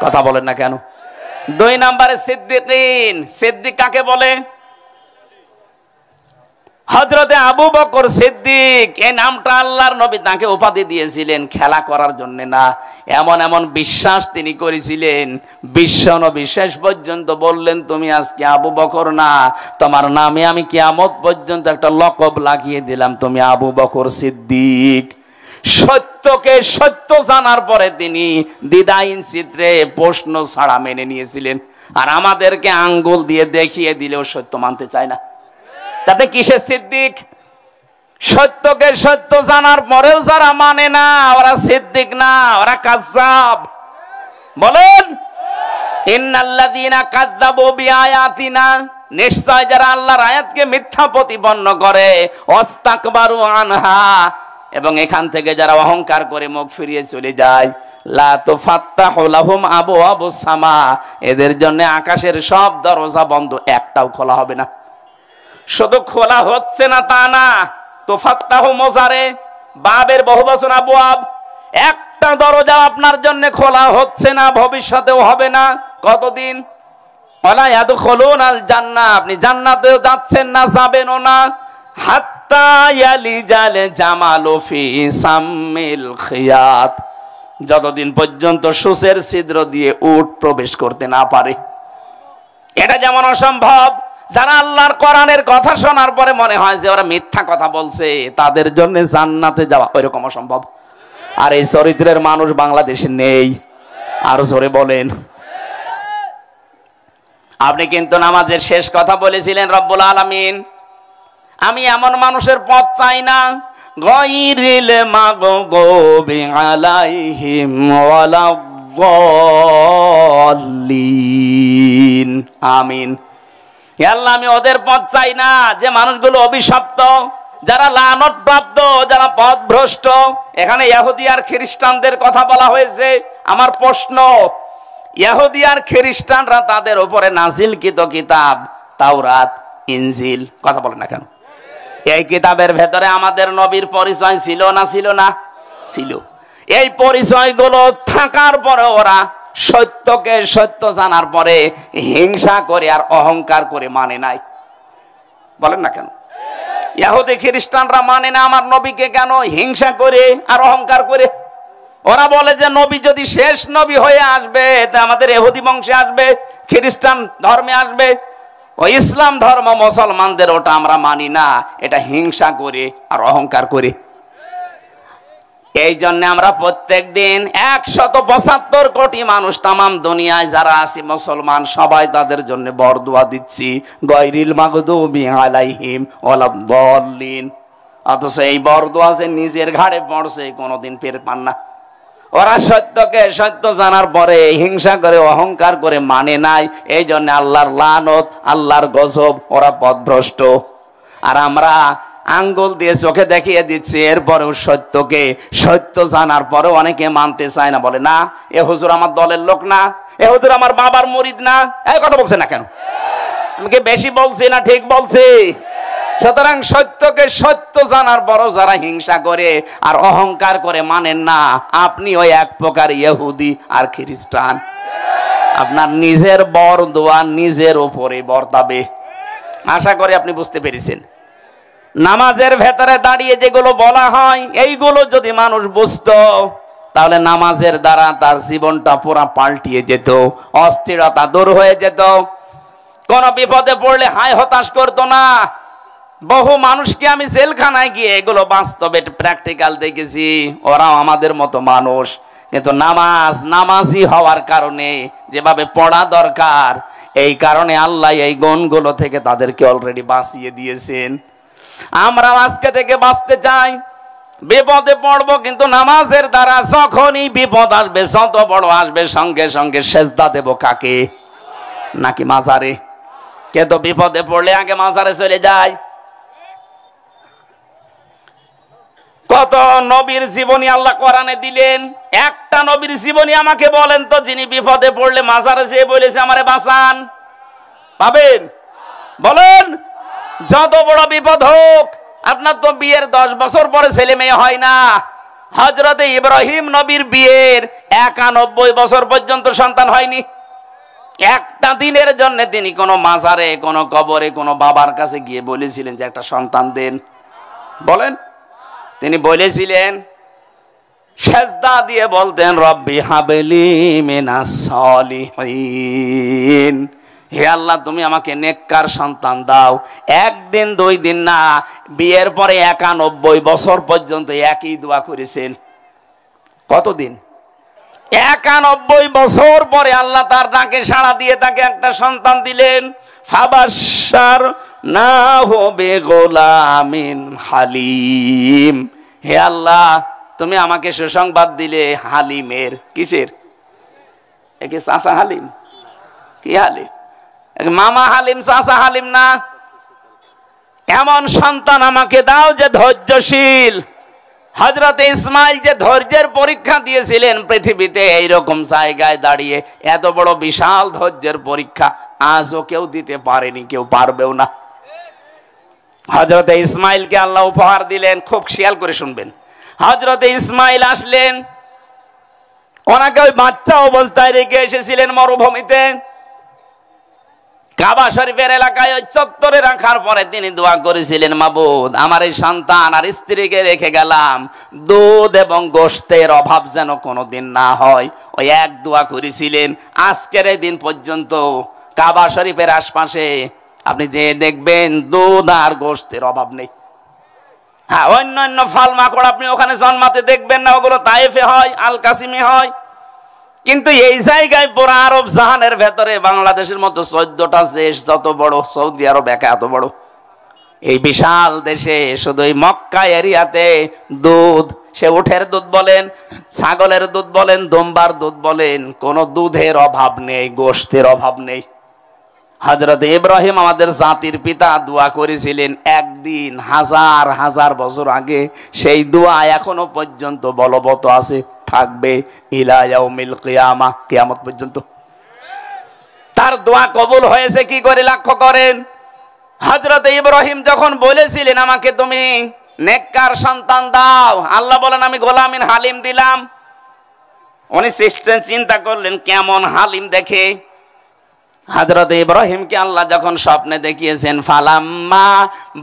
কথা বলেন না কেন? ২ নম্বরে সিদ্দিকিন। সিদ্দিক কাকে বলে? হযরতে আবু বকর সিদ্দিক, এই নামটা আল্লাহর নবী তাকে উপাধি দিয়েছিলেন খেলা করার জন্য না, এমন এমন বিশ্বাস তিনি করেছিলেন। বিশ্ব নবী শেষ পর্যন্ত বললেন, তুমি আজকে আবু বকর না, তোমার নামে আমি কিয়ামত পর্যন্ত একটা লকব লাগিয়ে দিলাম, তুমি আবু বকর সিদ্দিক। সত্যকে সত্য জানার পরে তিনি দ্বিধাহীন চিত্রে প্রশ্ন ছাড়া মেনে নিয়েছিলেন। আর আমাদেরকে আঙ্গুল দিয়ে দেখিয়ে দিলেও সত্য মানতে চায় না। তাতে কিসের সিদ্দিক? সত্যকে সত্য জানার পরেও যারা মানে না, ওরা সিদ্দিক না, ওরা কাযযাব। বলেন ইন্নাল্লাযীনা কাযযাবু বিআয়াতিনা, নিশ্চয় যারা আল্লাহর আয়াতকে মিথ্যা প্রতিপন্ন করে, ওয়াস্তাকবারু আনহা, এবং এখান থেকে যারা অহংকার করে মুখ ফিরিয়ে চলে যায়, লা তুফাত্তাহু লাহুম আবওয়াবুস সামা, এদের জন্য আকাশের সব দরজা বন্ধ, একটাও খোলা হবে না। শুধু খোলা হচ্ছে না তা না, তুফাত্তাহু মুজারে, বাবের বহুবচন আবওয়াব, একটা দরজা আপনার জন্য খোলা হচ্ছে না, ভবিষ্যতেও হবে না। কতদিন? ওয়ালা ইয়াদখুলুনাল জান্নাহ, আপনি জান্নাতেও যাচ্ছেন না, যাবেনও না। হাত্তা ইয়ালিজাল জামালু ফি সাম্মিল খিয়াত, যতদিন পর্যন্ত সূচের ছিদ্র দিয়ে উট প্রবেশ করতে না পারে। এটা যেমন অসম্ভব, যারা আল্লাহর কোরআনের কথা শোনার পরে মনে হয় যে ওরা মিথ্যা কথা বলছে, তাদের জন্য জান্নাতে যাওয়া ওইরকম অসম্ভব। আর এই চরিত্রের মানুষ বাংলাদেশে নেই। আরো জোরে বলেন। আপনি কিন্তু নামাজের শেষ কথা বলেছিলেন, রব্বুল আলামিন আমি এমন মানুষের পথ চাই না, গায়রিল মাগদুবি আলাইহিম ওয়ালাদ-দাল্লিন। আমিন। হে আল্লাহ আমি ওদের পথ চাই না যে মানুষগুলো অভিশপ্ত, যারা লানত প্রাপ্ত, যারা পথভ্রষ্ট। এখানে ইহুদি আর খ্রিস্টানদের কথা বলা হয়েছে। আমার প্রশ্ন, ইহুদি আর খ্রিস্টানরা তাদের উপরে নাজিলকৃত কিতাব তাওরাত, ইনজিল, কথা বলেন না কেন? এই কিতাবের ভেতরে আমাদের নবীর পরিচয় ছিল না ছিল না? ছিল। এই পরিচয়গুলো থাকার পরে ওরা সত্যকে সত্য জানার পরে হিংসা করে আর অহংকার করে মানে নাই। বলেন না কেন? ইহুদি খ্রিস্টানরা মানে না আমার নবীকে, কেন? হিংসা করে আর অহংকার করে। ওরা বলে যে নবী যদি শেষ নবী হয়ে আসবে, তা আমাদের ইহুদি বংশে আসবে, খ্রিস্টান ধর্মে আসবে। ও ইসলাম ধর্ম মুসলমানদের, ওটা আমরা মানি না। এটা হিংসা করে আর অহংকার করে। এই জন্য আমরা প্রত্যেক দিন ১৭৫ কোটি মানুষ তামাম দুনিয়ায় যারা আছি মুসলমান, সবাই তাদের জন্য বরদোয়া দিচ্ছি, গায়রিল মাগদুবি আলাইহিম ওয়ালাদ-দাল্লিন। অথচ এই বরদোয়া যে নিজের ঘাড়ে পড়ছে কোনোদিন টের পান না। ওরা সত্যকে সত্য জানার পরে হিংসা করে অহংকার করে মানে নাই, এই জন্য আল্লাহর লানত, আল্লাহর গজব, ওরা পথভ্রষ্ট। আর আমরা আঙ্গুল দিয়ে চোখে দেখিয়ে দিচ্ছি, এরপরেও সত্যকে সত্য জানার পরেও অনেকে মানতে চায় না, বলে না এ হুজুর আমার দলের লোক না, এ হুজুর আমার বাবার মুরিদ না। এই কথা বলছে না কেন? আমি কি বেশি বলছি না ঠিক বলছি? সুতরাং সত্যকে সত্য জানার পরও যারা হিংসা করে আর অহংকার করে মানেন না, আপনি ওই এক প্রকার ইহুদি আর খ্রিস্টান। আপনার নিজের বরদোয়া নিজের উপরে বর্তাবে। আশা করি আপনি বুঝতে পেরেছেন। নামাজের ভেতরে দাঁড়িয়ে যেগুলো বলা হয়, এইগুলো যদি মানুষ বুঝতো তাহলে নামাজের দ্বারা তার জীবনটা পুরা পাল্টিয়ে যেত, অস্থিরতা দূর হয়ে যেত, কোন বিপদে পড়লে হায় হতাশ করতো না। বহু মানুষকে আমি জেলখানায় গিয়ে এগুলো বাস্তবে প্র্যাকটিক্যাল দেখেছি, ওরাও আমাদের মতো মানুষ, কিন্তু নামাজি হওয়ার কারণে যেভাবে পড়া দরকার, এই কারণে আল্লাহ এই গুণগুলো থেকে তাদেরকে অলরেডি বাঁচিয়ে দিয়েছেন। আমরা আজকে থেকে বাঁচতে চাই, বিপদে পড়বো কিন্তু নামাজের দ্বারা। যখনই বিপদ আসবে, যত বড় আসবে, সঙ্গে সঙ্গে সেজদা দেব কাকে? নাকি মাজারে? কে তো বিপদে পড়লে আগে মাজারে চলে যায়। কত নবীর জীবনী আল্লাহ কোরআনে দিলেন, একটা নবীর জীবনী আমাকে বলেন তো যিনি বিপদে পড়লে মাজারে যেয়ে বলেছে আমারে বাঁচান? পাবেন? বলেন। যত বড় বিপদ হোক, আপনার তো বিয়ের 10 বছর পরে ছেলে মেয়ে হয় না। হযরতে ইব্রাহিম নবীর বিয়ের 91 বছর পর্যন্ত সন্তান হয়নি। একটা দিনের জন্য তিনি কোনো মাজারে, কোনো কবরে, কোনো বাবার কাছে গিয়ে বলেছিলেন যে একটা সন্তান দেন? বলেন। তিনি বলেছিলেন, সেজদা দিয়ে বলতেন, রব্বি হাবলি মিনাস সালিহিন, হে আল্লাহ তুমি আমাকে নেককার সন্তান দাও। একদিন 2 দিন না, বিয়ের পরে 91 বছর পর্যন্ত একই দোয়া করেছেন। কতদিন? 91 বছর পরে আল্লাহ তার ডাকে সাড়া দিয়ে তাকে একটা সন্তান দিলেন। ফাবাশশার না হবে গোলামিন হালিম, হে আল্লাহ তুমি আমাকে সুসংবাদ দিলে হালিমের। কিসের? একে চাচা হালিম? কি হালিম? মামা হালিম, চাচা হালিম না। এমন সন্তান আমাকে দাও যে ধৈর্যশীল। হযরতে ইসমাইল যে ধৈর্যের পরীক্ষা দিয়েছিলেন পৃথিবীতে, এইরকম জায়গায় দাঁড়িয়ে এত বড় বিশাল ধৈর্যের পরীক্ষা আজও কেউ দিতে পারেনি, কেউ পারবেও না। হযরতে ইসমাইলকে আল্লাহ উপহার দিলেন, খুব খেয়াল করে শুনবেন। হযরতে ইসমাইল আসলেন, ওনাকে ওই বাচ্চা অবস্থায় রেখে এসেছিলেন মরুভূমিতে। কাবা শরীফের এলাকায় ওই চত্বরে রাখার পরে তিনি দোয়া করেছিলেন, মাবুদ আমার এই সন্তান আর স্ত্রীকে রেখে গেলাম, দুধ এবং গোশতের অভাব যেন কোনোদিন না হয়। ওই এক দোয়া করেছিলেন। আজকের এই দিন পর্যন্ত কাবা শরীফের আশপাশে আপনি যে দেখবেন দুধ আর গোশতের অভাব নেই। হ্যাঁ, অন্যান্য ফল মাকড় আপনি ওখানে জন্মাতে দেখবেন না, ওগুলো তায়েফে হয়, আল কাসিমে হয়। কিন্তু এই জায়গায় পুরো আরব জাহানের ভেতরে বাংলাদেশের মতো 14টা দেশ যত বড়, সৌদি আরব একা এত বড়, এই বিশাল দেশে শুধু এই মক্কা এরিয়াতে দুধ, সে উটের দুধ বলেন, ছাগলের দুধ বলেন, দুম্বার দুধ বলেন, কোনো দুধের অভাব নেই, গোশতের অভাব নেই। হযরত ইব্রাহিম আমাদের জাতির পিতা দোয়া করেছিলেন একদিন 1000 বছর আগে, সেই দোয়া এখনো পর্যন্ত বলবৎ আছে, থাকবে ইলা ইয়াউমিল কিয়ামা, কিয়ামত পর্যন্ত। তার দোয়া কবুল হয়েছে কি করে লক্ষ্য করেন। হযরত ইব্রাহিম যখন বলেছিলেন আমাকে তুমি নেককার সন্তান দাও, আল্লাহ বলেন আমি গোলামিন হালিম দিলাম। উনি চিন্তা করলেন কেমন হালিম দেখে। হযরত ইব্রাহিমকে আল্লাহ যখন স্বপ্নে দেখিয়েছেন, ফালাম্মা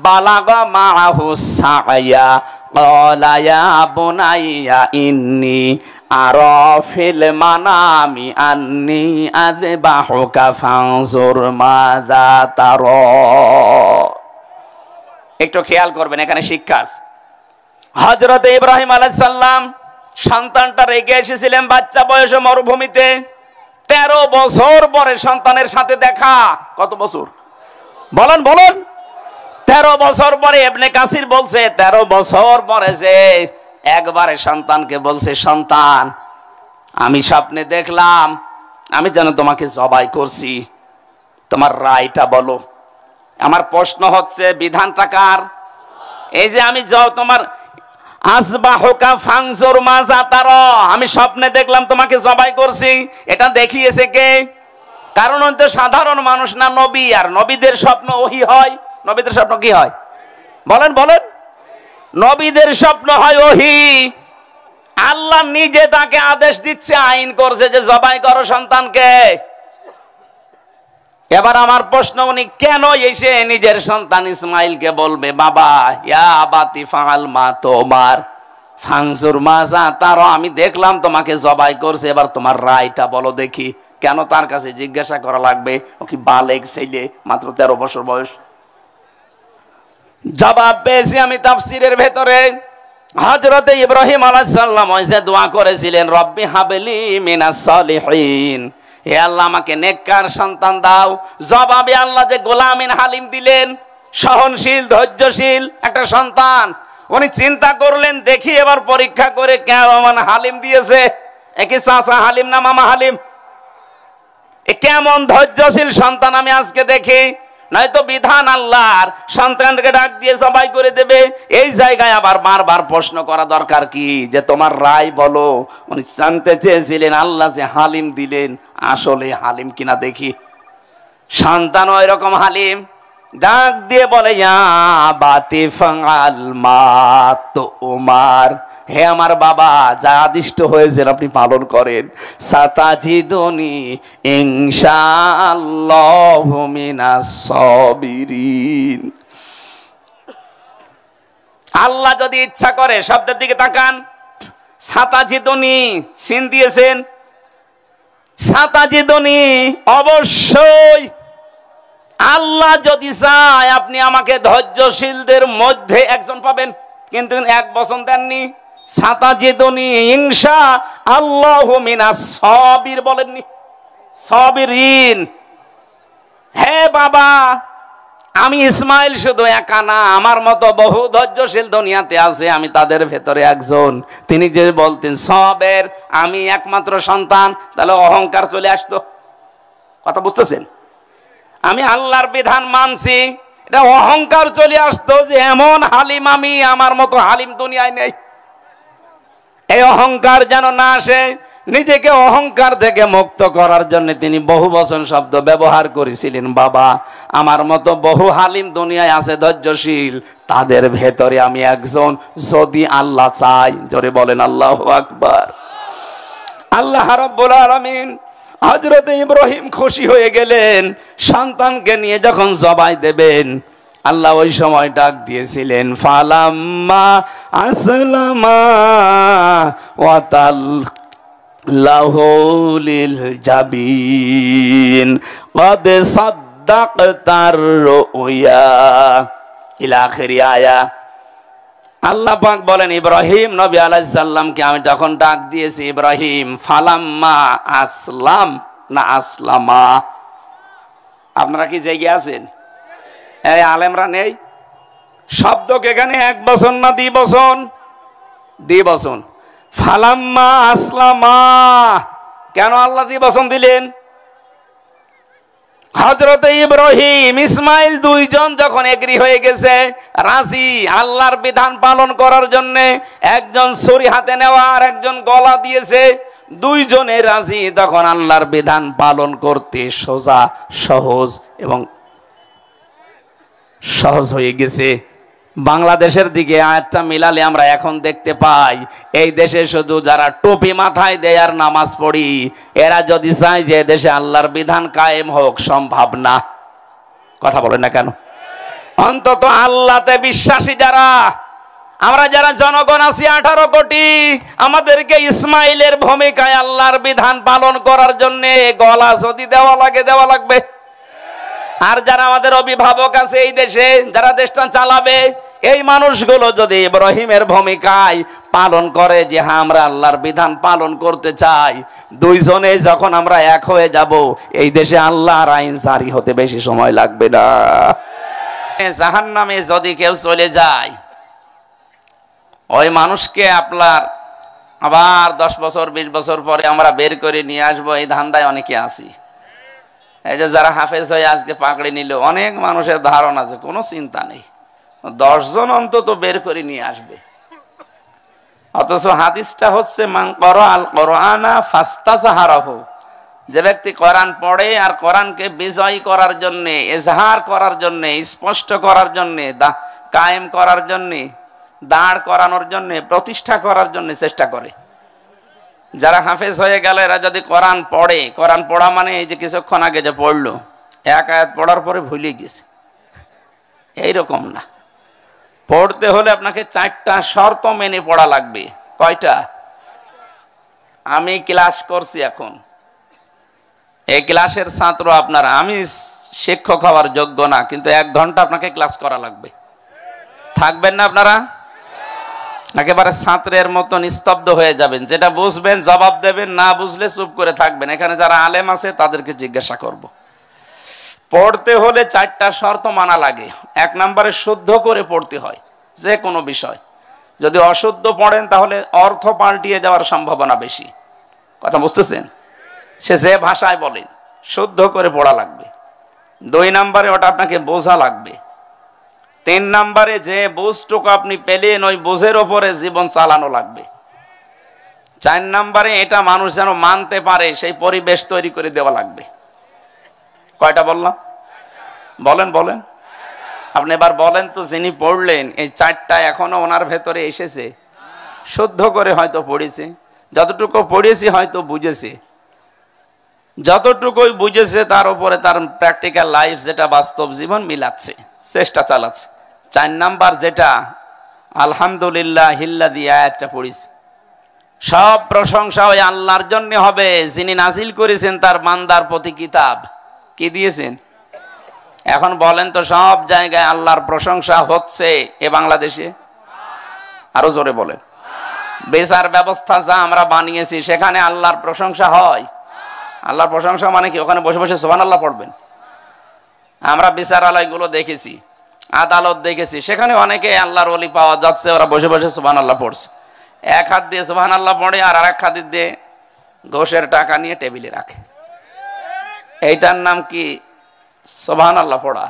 বালাগা মাহু সায়া ক্বালা ইয়া বুনাইয়া ইন্নী আরা ফিল মানামি আন্নী আযবাহুকা ফানজুর মাযা তারা। একটু খেয়াল করবেন, এখানে শিক্ষা আছে। হযরত ইব্রাহিম আলাইহিস সালাম সন্তানটা রেখে এসেছিলেন বাচ্চা বয়সে মরুভূমিতে। 13 বছর পরে সন্তানের সাথে দেখা। কত বছর বলেন? বলেন। 13 বছর পরে ইবনে কাসির বলছে 13 বছর পরে যে একবারে সন্তানকে বলছে, সন্তান আমি স্বপ্নে দেখলাম আমি যেন তোমাকে জবাই করছি, তোমার রায়টা বলো। আমার প্রশ্ন হচ্ছে বিধানটা কার? এই যে আমি যাও তোমার আসবাহুকা ফাংজুর মাজা তারা, আমি স্বপ্নে দেখলাম তোমাকে জবাই করছি, এটা দেখিয়েছে কে? কারণ তো সাধারণ মানুষ না, নবী, আর নবীদের স্বপ্ন ওহী হয়। নবীদের স্বপ্ন কি হয় বলেন বলেন? নবীদের স্বপ্ন হয় ওহী। আল্লাহ নিজে তাকে আদেশ দিচ্ছে, আইন করছে যে জবাই করো সন্তানকে। এবার আমার প্রশ্ন, উনি কেন এসে নিজের সন্তান ইসমাইলকে বলবে, বাবা ইয়া আবাতি ফাআল মা তুমার ফাংজুর মাজা তারা, আমি দেখলাম তোমাকে জবাই করছে, এবার তোমার রায়টা বলো দেখি। কেন তার কাছে জিজ্ঞাসা করা লাগবে? ও কি বালেগ ছেলে, মাত্র 13 বছর বয়স। জবাব পেয়েছি আমি তাফসীরের ভেতরে। হযরত ইব্রাহিম আলাইহিস সালাম ওইসে দোয়া করেছিলেন, রব্বি হাবলি মিনাস সালিহিন, হে আল্লাহ আমাকে নেককার সন্তান দাও। জবাবে আল্লাহ যে গোলামিন হালিম দিলেন, সহনশীল ধৈর্যশীল একটা সন্তান। উনি চিন্তা করলেন, দেখি এবার পরীক্ষা করে কেমন হালিম দিয়েছে। একে চাচা হালিম না মামা হালিম? এ কেমন ধৈর্যশীল সন্তান আমি আজকে দেখি। নয়তো বিধান আল্লাহর, সন্তানকে ডাক দিয়ে জবাই করে দেবে। এই জায়গায় আবার বারবার প্রশ্ন করা দরকার কি, যে তোমার রায় বলো। উনি জানতে চেয়েছিলেন আল্লাহ যে হালিম দিলেন আসলে হালিম কিনা দেখি। সন্তান ওই রকম হালিম, ডাক দিয়ে বলে, ইয়া বাতি ফাআল মা তুমার, হে আমার বাবা যা আদিষ্ট হয়েছেন আপনি পালন করেন। সাতাজিদুনি ইনশাআল্লাহু মিনাস সাবিরিন। আল্লাহ যদি ইচ্ছা করে, শব্দের দিকে তাকান, সাতাজিদুনি সিন দিয়েছেন, সাতাজিদুনি অবশ্যই আল্লাহ যদি চায় আপনি আমাকে ধৈর্যশীলদের মধ্যে একজন পাবেন, কিন্তু এক বচন দেননি। সাতাজিদুনি ইনশাআল্লাহু মিনাস সাবির বলেননি, সাবিরিন। হে বাবা, আমি ইসমাইল শুধু একা না, আমার মতো বহু ধৈর্যশীল দুনিয়াতে আছে, আমি তাদের ভেতরে একজন। তিনি যে বলতেন সাবের, আমি একমাত্র সন্তান, তাহলে অহংকার চলে আসতো। কথা বুঝতেছেন? আমি আল্লাহর বিধান মানছি, এটা অহংকার চলে আসতো যে এমন হালিম আমি, আমার মতো হালিম দুনিয়ায় নেই। এই অহংকার যেন না আসে, নিজেকে অহংকার থেকে মুক্ত করার জন্য তিনি বহু বচন শব্দ ব্যবহার করেছিলেন। বাবা আমার মতো বহু হালিম দুনিয়ায় আছে ধৈর্যশীল, তাদের ভেতরে আমি একজন, যদি আল্লাহ চাই। জোরে বলেন আল্লাহু আকবার। আল্লাহ রাব্বুল আলামিন হযরত ইব্রাহিম খুশি হয়ে গেলেন, সন্তানকে নিয়ে যখন জবাই দেবেন। আল্লাহ ওই সময় ডাক দিয়েছিলেন, ফালাম্মা আসলামা ওয়াতাল্লাহু লিল জাবিন ক্বাদ সাদ্দাকতার রুয়া ইলা আখিরি আয়া। আল্লাহ পাক বলেন, ইব্রাহিম নবী আলাইহিস সালামকে আমি তখন ডাক দিয়েছি, ইব্রাহিম ফালাম্মা আসলাম না আসলামা? আপনারা কি জেগে আছেন? এই আলেমরা নেই? শব্দকে এখানে এক বচন না দ্বি বচন? দ্বি বচন। ফালাম্মা আসলামা, কেন আল্লাহ দ্বি বচন দিলেন? হযরত ইব্রাহিম ইসমাইল দুইজন যখন এগ্রি হয়ে গেছে, রাজি আল্লাহর বিধান পালন করার জন্য, একজন ছুরি হাতে নেওয়া আর একজন গলা দিয়েছে, দুইজনে রাজি, তখন আল্লাহর বিধান পালন করতে সোজা সহজ এবং সহজ হয়ে গেছে। বাংলাদেশের দিকে আয়াতটা মিলালে আমরা এখন দেখতে পাই, এই দেশে শুধু যারা টুপি মাথায় দেয় আর নামাজ পড়ি, এরা যদি চায় যে দেশে আল্লাহর বিধান কায়েম হোক, সম্ভব না। কথা বলেন না কেন? অন্তত আল্লাহতে বিশ্বাসী যারা, আমরা যারা জনগণ আছি 18 কোটি, আমাদেরকে ইসমাইলের ভূমিকায় আল্লাহর বিধান পালন করার জন্য গলা যদি দেওয়া লাগে দেওয়া লাগবে। আর যারা আমাদের অভিভাবক আছে এই দেশে, যারা দেশটা চালাবে, এই মানুষগুলো যদি ইব্রাহিমের ভূমিকায় পালন করে যে হ্যাঁ আমরা আল্লাহর বিধান পালন করতে চাই, দুইজনে যখন আমরা এক হয়ে যাব, এই দেশে আল্লাহর আইন জারি হতে বেশি সময় লাগবে না। জাহান্নামে যদি কেউ চলে যায়, ওই মানুষকে আপনার আবার 10 বছর 20 বছর পরে আমরা বের করে নিয়ে আসবো, এই ধান্দায় অনেকে আছি। এই যে যারা হাফেজ হয়ে আজকে পাকড়ে নিল, অনেক মানুষের ধারণা আছে, কোনো চিন্তা নেই, 10 জন অন্তত বের করে নিয়ে আসবে। অথচ হাদিসটা হচ্ছে মান ক্বারাআল কুরআনা ফাস্তাযহারাহু, যে ব্যক্তি কোরআন পড়ে আর কোরআনকে বিজয় করার জন্য, ইজহার করার জন্য, স্পষ্ট করার জন্য, কায়েম করার জন্য, দাঁড় করানোর জন্য, প্রতিষ্ঠা করার জন্য চেষ্টা করে। যারা হাফেজ হয়ে গেল এরা যদি কোরআন পড়ে, কোরআন পড়া মানে এই যে কিছুক্ষণ আগে যে পড়লো, এক আয়াত পড়ার পরে ভুলে গেছে, এইরকম না। পড়তে হলে আপনাকে 4টা শর্ত মেনে পড়া লাগবে। কয়টা? আমি ক্লাস করছি এখন, এই ক্লাসের ছাত্র আপনারা, আমি শিক্ষক হওয়ার যোগ্য না, কিন্তু 1 ঘন্টা আপনাকে ক্লাস করা লাগবে। থাকবেন না আপনারা? একেবারে ছাত্রের মতো নিস্তব্ধ হয়ে যাবেন, যেটা বুঝবেন জবাব দেবেন, না বুঝলে চুপ করে থাকবেন। এখানে যারা আলেম আছে তাদেরকে জিজ্ঞাসা করব। পড়তে হলে 4টা শর্ত মানা লাগে। 1 নম্বরে শুদ্ধ করে পড়তে হয় যে কোনো বিষয়। যদি অশুদ্ধ পড়েন তাহলে অর্থ পাল্টিয়ে যাওয়ার সম্ভাবনা বেশি। কথা বুঝতেছেন? সে যে ভাষায় বলেন, শুদ্ধ করে পড়া লাগবে। 2 নম্বরে ওটা আপনাকে বোঝা লাগবে। 3 নম্বরে যে বুঝটুকু আপনি পেলেন ওই বুঝের ওপরে জীবন চালানো লাগবে। 4 নম্বরে এটা মানুষ যেন মানতে পারে সেই পরিবেশ তৈরি করে দেওয়া লাগবে। কয়টা বললাম? বলেন বলেন, আপনি এবার বলেন তো, যিনি পড়লেন এই 4টা এখনো ওনার ভেতরে এসেছে? শুদ্ধ করে হয়তো পড়েছে, যতটুকু পড়েছি হয়তো বুঝেছে, যতটুকুই বুঝেছে তার উপরে তার প্র্যাকটিক্যাল লাইফ যেটা বাস্তব জীবন মিলাচ্ছে, চেষ্টা চালাচ্ছে। 4 নাম্বার যেটা আলহামদুলিল্লাহ হিল্লাযী আয়াতটা পড়েছে, সব প্রশংসা ওই আল্লাহর জন্য হবে যিনি নাজিল করেছেন তার বান্দার প্রতি কিতাব। কি দিয়েছেন? এখন বলেন তো, সব জায়গায় আল্লাহর প্রশংসা হচ্ছে এ বাংলাদেশে? আরো জোরে বলেন। বিচার ব্যবস্থা যা আমরা বানিয়েছি সেখানে আল্লাহর প্রশংসা হয়? আল্লাহর প্রশংসা মানে কি ওখানে বসে বসে সুবহানাল্লাহ পড়বেন? আমরা বিচারালয়গুলো দেখেছি, আদালত দেখেছি, সেখানে অনেকে আল্লাহর ওলি পাওয়া যাচ্ছে, ওরা বসে বসে সুবহানাল্লাহ পড়ছে। 1 হাত দিয়ে সুবহানাল্লাহ পড়ে আর আরেক হাত দিয়ে ঘোষের টাকা নিয়ে টেবিলে রাখে। এইটার নাম কি সুবহানাল্লাহ পড়া?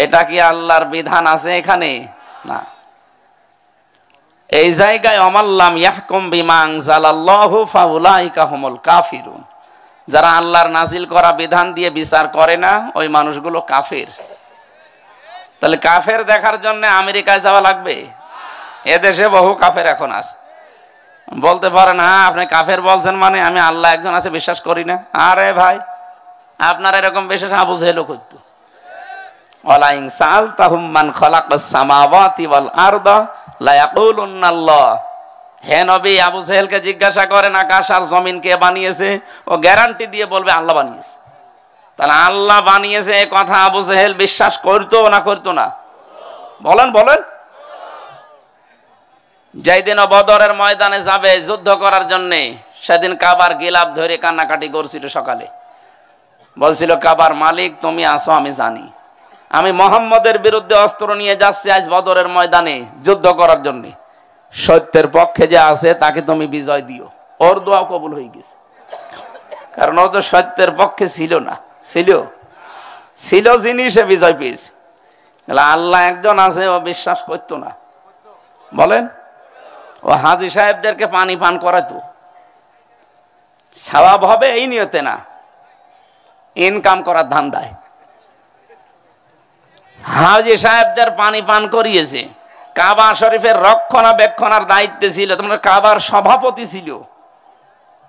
এটা কি আল্লাহর বিধান আছে এখানে? না। এই জায়গায় অমাল্লাম ইয়াহকুম বিমা আনজালাল্লাহু ফাউলাইকা হুমুল কাফিরুন, যারা আল্লাহর নাজিল করা বিধান দিয়ে বিচার করে না ওই মানুষগুলো কাফের। তাহলে কাফের দেখার জন্য আমেরিকায় যাওয়া লাগবে? এদেশে বহু কাফের এখন আছে। বলতে পারেন হ্যাঁ আপনি কাফের বলছেন মানে আমি আল্লাহ একজন আছে বিশ্বাস করি না। আরে ভাই, আপনার এরকম বিশেষ আবু জেহেল করত। ওয়ালা ইন সাআলতাহুম মান খালাকাস সামাওয়াতি ওয়াল আরদা লা ইয়াকুলুন্নাল্লাহ। হে নবী, আবু জেহেলকে জিজ্ঞাসা করেন আকাশ আর জমিন কে বানিয়েছে, ও গ্যারান্টি দিয়ে বলবে আল্লাহ বানিয়েছে। তাহলে আল্লাহ বানিয়েছে এই কথা আবু জেহেল বিশ্বাস করতো না করতো না? বলেন বলেন। যেদিন বদরের ময়দানে যাবে যুদ্ধ করার জন্য, সেদিন কাবার গিলাফ ধরে কান্নাকাটি করছিল। সকালে বলছিল কাবার মালিক তুমি আসো, আমি জানি আমি মোহাম্মদের বিরুদ্ধে অস্ত্র নিয়ে যাচ্ছি আজ বদরের ময়দানে যুদ্ধ করার জন্য, সত্যের পক্ষে যে আছে তাকে তুমি বিজয় দিও। ওর দোয়া কবুল হয়ে গেছে, কারণ ও তো সত্যের পক্ষে ছিল না। ছিল যিনি, সে বিজয় পেয়েছে। আল্লাহ একজন আছে ও বিশ্বাস করতো না। বলেন, ও হাজী সাহেবদেরকে পানি পান করাতো, সওয়াব হবে এই নিয়তে না, ইনকাম করার ধান্দায়। হাজী সাহেবদের পানি পান করিয়েছে। কাবা শরীফের রক্ষণাবেক্ষণার দায়িত্বে ছিল, তোমার কাবার সভাপতি ছিল।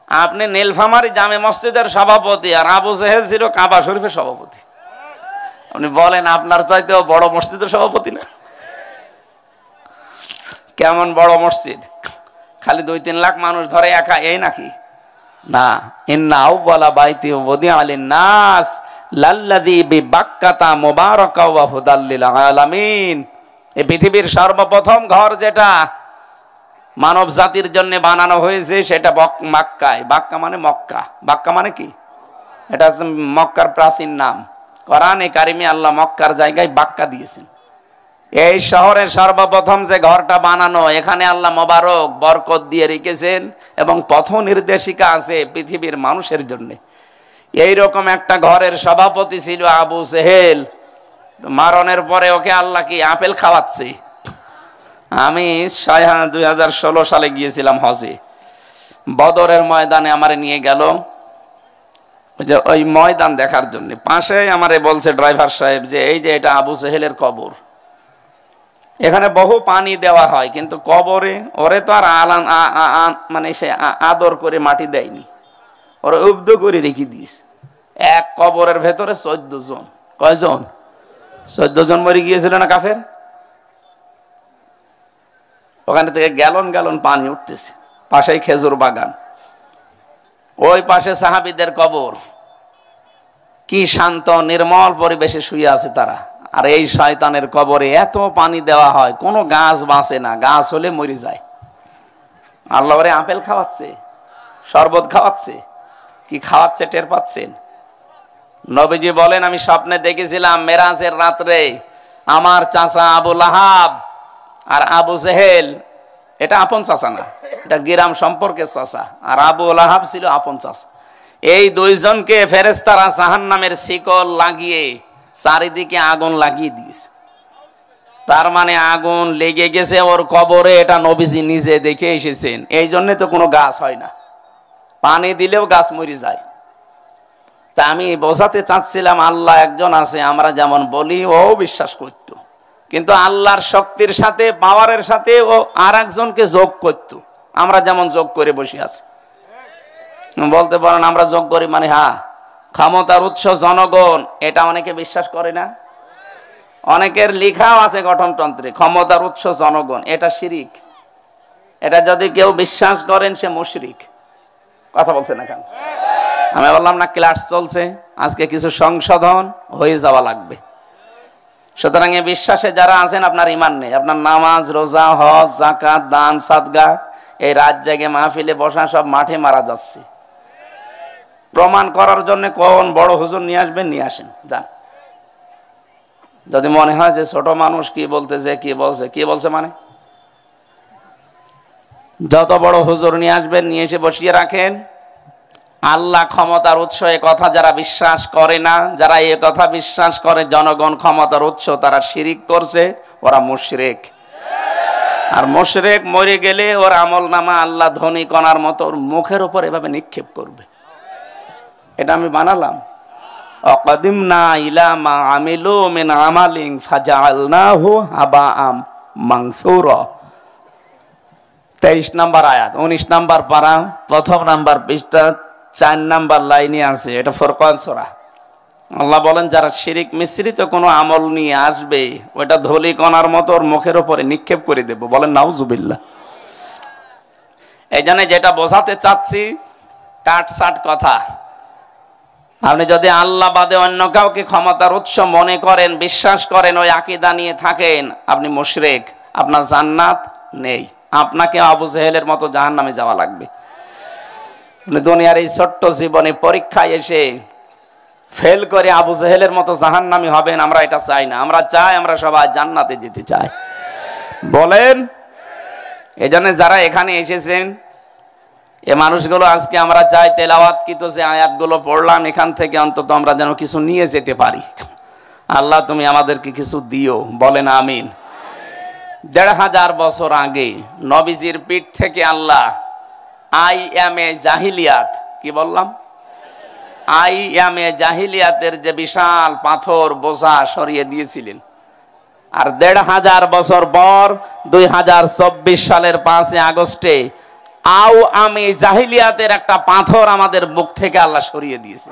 আপনি নীলফামারী জামে মসজিদের সভাপতি, আর আবু জেহেল ছিল কাবা শরীফের সভাপতি। আপনি বলেন আপনার চাইতেও বড় মসজিদের সভাপতি না? কেমন বড় মসজিদ, খালি 2-3 লাখ মানুষ ধরে একা, এই নাকি? না। ইন্না আউওয়ালা বাইতি উযিআ লিন-নাস লাল্লাযী বিবাক্কাতা মুবারাকা ওয়া হুদাল লিল আলামিন। এই পৃথিবীর সর্বপ্রথম ঘর যেটা মানব জাতির জন্য বানানো হয়েছে সেটা মক্কায়। বাক্কা মানে মক্কা। বাক্কা মানে কি? এটা মক্কার প্রাচীন নাম। কোরআনে কারিমে আল্লাহ মক্কার জায়গায় বাক্কা দিয়েছেন। এই শহরের সর্বপ্রথম যে ঘরটা বানানো, এখানে আল্লাহ মোবারক বরকত দিয়ে রেখেছেন এবং পথ নির্দেশিকা আছে পৃথিবীর মানুষের জন্য। এইরকম একটা ঘরের সভাপতি ছিল আবু জেহেল। মারণের পরে ওকে আল্লাহ কি আপেল খাওয়াচ্ছে। আমি 2016 সালে গিয়েছিলাম হজে, বদরের ময়দানে আমারে নিয়ে গেল ওই ময়দান দেখার জন্য। পাশে আমারে বলছে ড্রাইভার সাহেব যে এই যে এটা আবু জেহেলের কবর, এখানে বহু পানি দেওয়া হয় কিন্তু কবরে ওরে তো আর মানে সে আদর করে মাটি দেয়নি, ওরা উব্ধ করে রেখে দিয়েছে। এক কবরের ভেতরে 14 জন। কয়জন? 14 জন মরে গিয়েছিল না কাফের? ওখানে থেকে গ্যালন গ্যালন পানি উঠতেছে, পাশেই খেজুর বাগান, ওই পাশে সাহাবীদের কবর। কি শান্ত নির্মল পরিবেশে শুয়ে আছে তারা। আর এই শয়তানের কবরে এত পানি দেওয়া হয়, কোনো গাছ বাঁচে না, গাছ হলে মরে যায়। আল্লাহ ওরে আপেল খাওয়াচ্ছে, শরবত খাওয়াচ্ছে, কি খাওয়াচ্ছে টের পাচ্ছেন? নবীজি বলেন আমি স্বপ্নে দেখেছিলাম মেরাজের রাত্রে আমার চাচা আবু লাহাব আর আবু জেহেল, এটা আপন চাচা না, এটা গিরাম সম্পর্কের চাচা, আর আবু লাহাব ছিল আপন চাচা। এই দুইজনকে ফেরেশতারা জাহান্নামের শিকল লাগিয়ে চারিদিকে আগুন লাগিয়ে দিয়েছে। তার মানে আগুন লেগে গেছে ওর কবরে, এটা নবীজি নিজে দেখে এসেছেন। এই জন্য তো কোনো গাছ হয় না, পানি দিলেও গাছ মরে যায়। তা আমি বোঝাতে চাচ্ছিলাম আল্লাহ একজন আছে, আমরা যেমন বলি ও বিশ্বাস করত, কিন্তু আল্লাহর শক্তির সাথে পাওয়ারের সাথে ও আর একজনকে যোগ করত। আমরা যেমন যোগ করে বসে আছি, বলতে পারেন আমরা যোগ করি মানে হ্যাঁ ক্ষমতার উৎস জনগণ, এটা অনেকে বিশ্বাস করে না। অনেকের লেখাও আছে গঠনতন্ত্রে ক্ষমতার উৎস জনগণ, এটা শিরিক। এটা যদি কেউ বিশ্বাস করেন সে মুশরিক। কথা বলছে না কেন? আমি বললাম না ক্লাস চলছে, আজকে কিছু সংশোধন হয়ে যাওয়া লাগবে। সুতরাং এই বিশ্বাসে যারা আছেন আপনার ঈমান নেই, আপনার নামাজ রোজা হজ যাকাত দান সাদগা এই রাত জেগে মাহফিলে বসা সব মাঠে মারা যাচ্ছে। প্রমাণ করার জন্য কোন বড় হুজুর নিয়ে আসবেন, নিয়ে আসেন যান। যদি মনে হয় যে ছোট মানুষ কি বলতেছে, কি বলছে মানে যত বড় হুজুর নিয়ে আসবেন, নিয়ে এসে বসিয়ে রাখেন। আল্লাহ ক্ষমতার উৎস এ কথা যারা বিশ্বাস করে না, যারা এ কথা বিশ্বাস করে জনগণ ক্ষমতার উৎস, তারা শিরিক করছে, ওরা মুশরিক। আর মুশরিক মরে গেলে ওর আমল নামা আল্লাহ ধনী কণার মতো ওর মুখের উপর এভাবে নিক্ষেপ করবে। এটা আমি বানালাম। অকদিমনা ইলা মা আমিলু মিন আমালিন ফাজআলনাহু হাবাআম মানসুরা। 23 নম্বর আয়াত, 19 নম্বর পারা, প্রথম নাম্বার পৃষ্ঠা, 4 নম্বর লাইনে আছে। এটা ফুরকান সূরা। আল্লাহ বলেন যারা শিরিক মিশ্রিত কোনো আমল নিয়ে আসবে, ওটা ধূলি কণার মতো ওর মুখের উপরে নিক্ষেপ করে দেব। বলেন নাউজুবিল্লাহ। এই জন্য যেটা বোঝাতে চাচ্ছি কাটসাট কথা। আপনি যদি আল্লাহ বাদে অন্য কাউকে ক্ষমতার উৎস মনে করেন, বিশ্বাস করেন, ওই আকীদা নিয়ে থাকেন, আপনি মুশরিক, আপনার জান্নাত নেই। আপনাকে আবু জেহেলের মতো জাহান্নামে যাওয়া লাগবে। দুনিয়ার এই ছোট্ট জীবনে পরীক্ষায় এসে ফেল করে আবু জেহেলের মতো জাহান্নামী হবেন, আমরা এটা চাই না। আমরা চাই আমরা সবাই জান্নাতে যেতে চাই। বলেন এজন্য যারা এখানে এসেছেন এ মানুষগুলো আজকে আমরা চাই তেলাওয়াতকৃত যে আয়াতগুলো পড়লাম এখান থেকে অন্তত আমরা যেন কিছু নিয়ে যেতে পারি। আল্লাহ তুমি আমাদেরকে কিছু দিও। বলেন আমিন। 1500 বছর আগে নবীজির পিঠ থেকে আল্লাহ আইয়ামে জাহিলিয়াত, কি বললাম, আইয়ামে জাহিলিয়াতের যে বিশাল পাথর বোঝা সরিয়ে দিয়েছিলেন। আর 1500 বছর পর 2024 সালের 5 আগস্টে আও আমি জাহিলিয়াতের একটা পাথর আমাদের বুক থেকে আল্লাহ সরিয়ে দিয়েছে।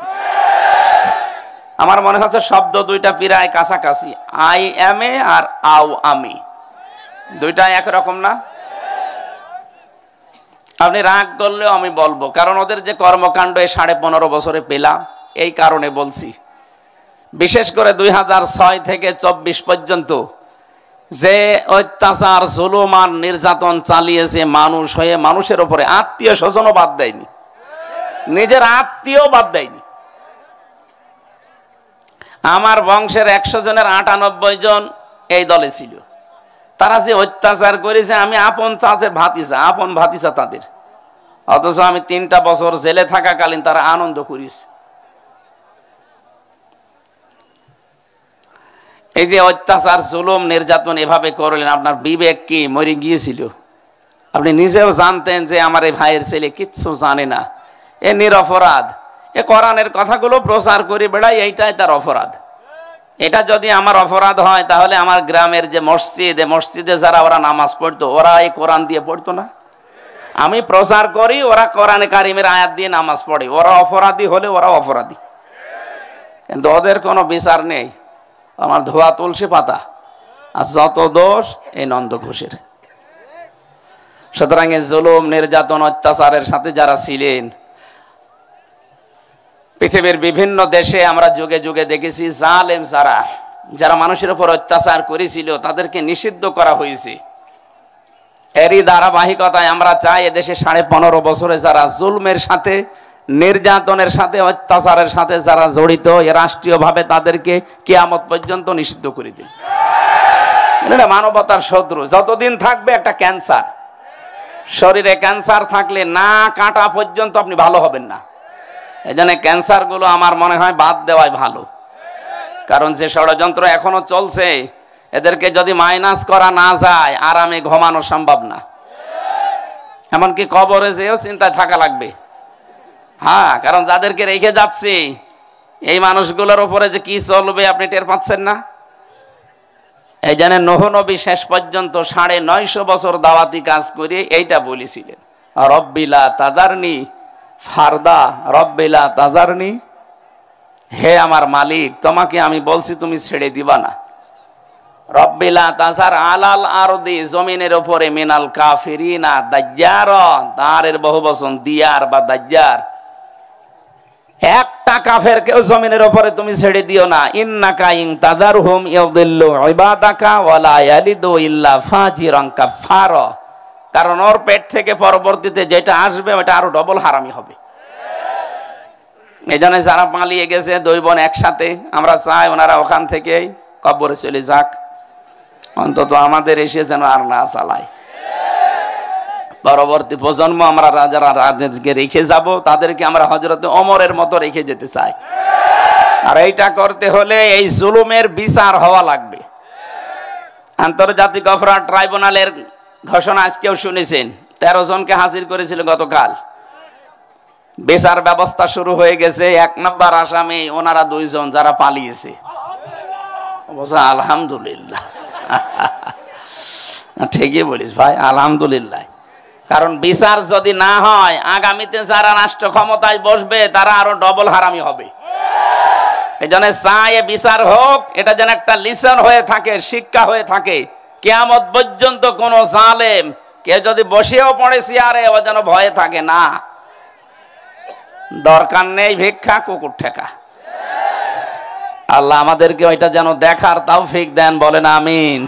আমার মনে হচ্ছে শব্দ দুইটা প্রায় কাছাকাছি, আই এম এ আর আও আমি, দুইটা একরকম না? আপনি রাগ করলেও আমি বলবো, কারণ ওদের যে কর্মকাণ্ড 15.5 বছরে পেলাম, এই কারণে বলছি। বিশেষ করে 2006 থেকে 24 পর্যন্ত যে অত্যাচার জুলুম আর নির্যাতন চালিয়েছে মানুষ হয়ে মানুষের উপরে, আত্মীয় স্বজনও বাদ দেয়নি, নিজের আত্মীয় বাদ দেয়নি। আমার বংশের 100 জনের 98 জন এই দলে ছিল। তারা যে অত্যাচার করেছে, আমি আপন তাদের ভাতিজা তাদের, অথচ আমি 3টা বছর জেলে থাকাকালীন তারা আনন্দ করেছে। এই যে অত্যাচার, জুলুম, নির্যাতন এভাবে করলেন, আপনার বিবেক কি মরে গিয়েছিল? আপনি নিজেও জানতেন যে আমার এই ভাইয়ের ছেলে কিচ্ছু জানে না, এ নিরপরাধ, এ কোরআনের কথাগুলো প্রচার করে বেড়ায়, এইটাই তার অপরাধ। এটা যদি আমার অপরাধ হয়, তাহলে আমার গ্রামের যে মসজিদে যারা ওরা নামাজ পড়তো, ওরা এই কোরআন দিয়ে পড়তো না? আমি প্রচার করি, ওরা কোরআনে কারিমের আয়াত দিয়ে নামাজ পড়ে, ওরা অপরাধী হলে ওরা অপরাধী, কিন্তু ওদের কোনো বিচার নেই। আমার ধোয়া তুলসী পাতা, আর যত দোষ এই নন্দ ঘোষের। সুতরাং এই জুলুম, নির্যাতন, অত্যাচারের সাথে যারা ছিলেন, পৃথিবীর বিভিন্ন দেশে আমরা যুগে যুগে দেখেছি, জালেম যারা মানুষের উপর অত্যাচার করেছিল তাদেরকে নিষিদ্ধ করা হয়েছে। এরই ধারাবাহিকতায় আমরা চাই এদেশে 15.5 বছরে যারা জুলমের সাথে, নির্যাতনের সাথে, অত্যাচারের সাথে যারা জড়িত, রাষ্ট্রীয়ভাবে তাদেরকে কিয়ামত পর্যন্ত নিষিদ্ধ করে দিন। এটা মানবতার শত্রু। যতদিন থাকবে একটা ক্যান্সার, শরীরে ক্যান্সার থাকলে না কাটা পর্যন্ত আপনি ভালো হবেন না। এই জন্য ক্যান্সার গুলো আমার মনে হয় বাদ দেওয়াই ভালো, কারণ যে ষড়যন্ত্র এখনো চলছে, এদেরকে যদি মাইনাস করা না যায়, আরামে ঘুমানো সম্ভব না। এমনকি কবরে যেও চিন্তায় থাকা লাগবে। হ্যাঁ, কারণ যাদেরকে রেখে যাচ্ছে, এই মানুষগুলোর উপরে যে কি চলবে আপনি টের পাচ্ছেন না। এই জন্য নূহ নবী শেষ পর্যন্ত 950 বছর দাওয়াতি কাজ করে এইটা বলেছিলেন, রব্বিলা তাজারনি ফারদা, রব্বিলা তাজারনি, হে আমার মালিক, তোমাকে আমি বলছি তুমি ছেড়ে দিবা না। রব্বিলা তাজার আলাল আরদি, জমিনের উপরে মিনাল কাফিরিনা দাজ্জার, দারের বহুবচন দিয়ার বা দাজ্জার, একটা কাফেরকেও জমিনের উপরে তুমি ছেড়ে দিও না। ইন্নাকা ইন তাজারহুম ইউদিল্লু ইবাদাকা ওয়ালা ইয়ালিদু ইল্লা ফাজিরান কাফারা, কারণ ওর পেট থেকে পরবর্তীতে যেটা আসবে ওটা আরো ডবল হারামি হবে। এই জন্য যারা পালিয়ে গেছে 2 বোন একসাথে, আমরা চাই ওনারা ওখান থেকে কবরে চলে যাক, অন্তত আমাদের এসে যেন আর না চালায়। পরবর্তী প্রজন্ম আমরা যারা রাজনীতিকে রেখে যাব, তাদেরকে আমরা হযরতে ওমরের মতো রেখে যেতে চাই। আর এইটা করতে হলে এই জুলুমের বিচার হওয়া লাগবে। আন্তর্জাতিক অপরাধ ট্রাইব্যুনালের ঘোষণা আজকেও শুনেছেন, 13 জনকে হাজির করেছিল গতকাল। বিচার ব্যবস্থা শুরু হয়ে গেছে। 1 নম্বর আসামি ওনারা 2 জন যারা পালিয়েছে। আলহামদুলিল্লাহ, ঠিকই বলিস ভাই, আলহামদুলিল্লাহ। কারণ বিচার যদি না হয়, আগামীতে যারা রাষ্ট্র ক্ষমতায় বসবে তারা আরো ডবল হারামি হবে। এই জন্য চাই বিচার হোক, এটা যেন একটা লিসন হয়ে থাকে, শিক্ষা হয়ে থাকে। কিয়ামত পর্যন্ত কোন জালেম কেউ যদি বসেও পড়ে চেয়ারে, ও যেন ভয়ে থাকে না। দরকার নেই ভিক্ষা, কুকুর ঠেকা। আল্লাহ আমাদেরকে ওইটা যেন দেখার তৌফিক দেন, বলেন আমিন।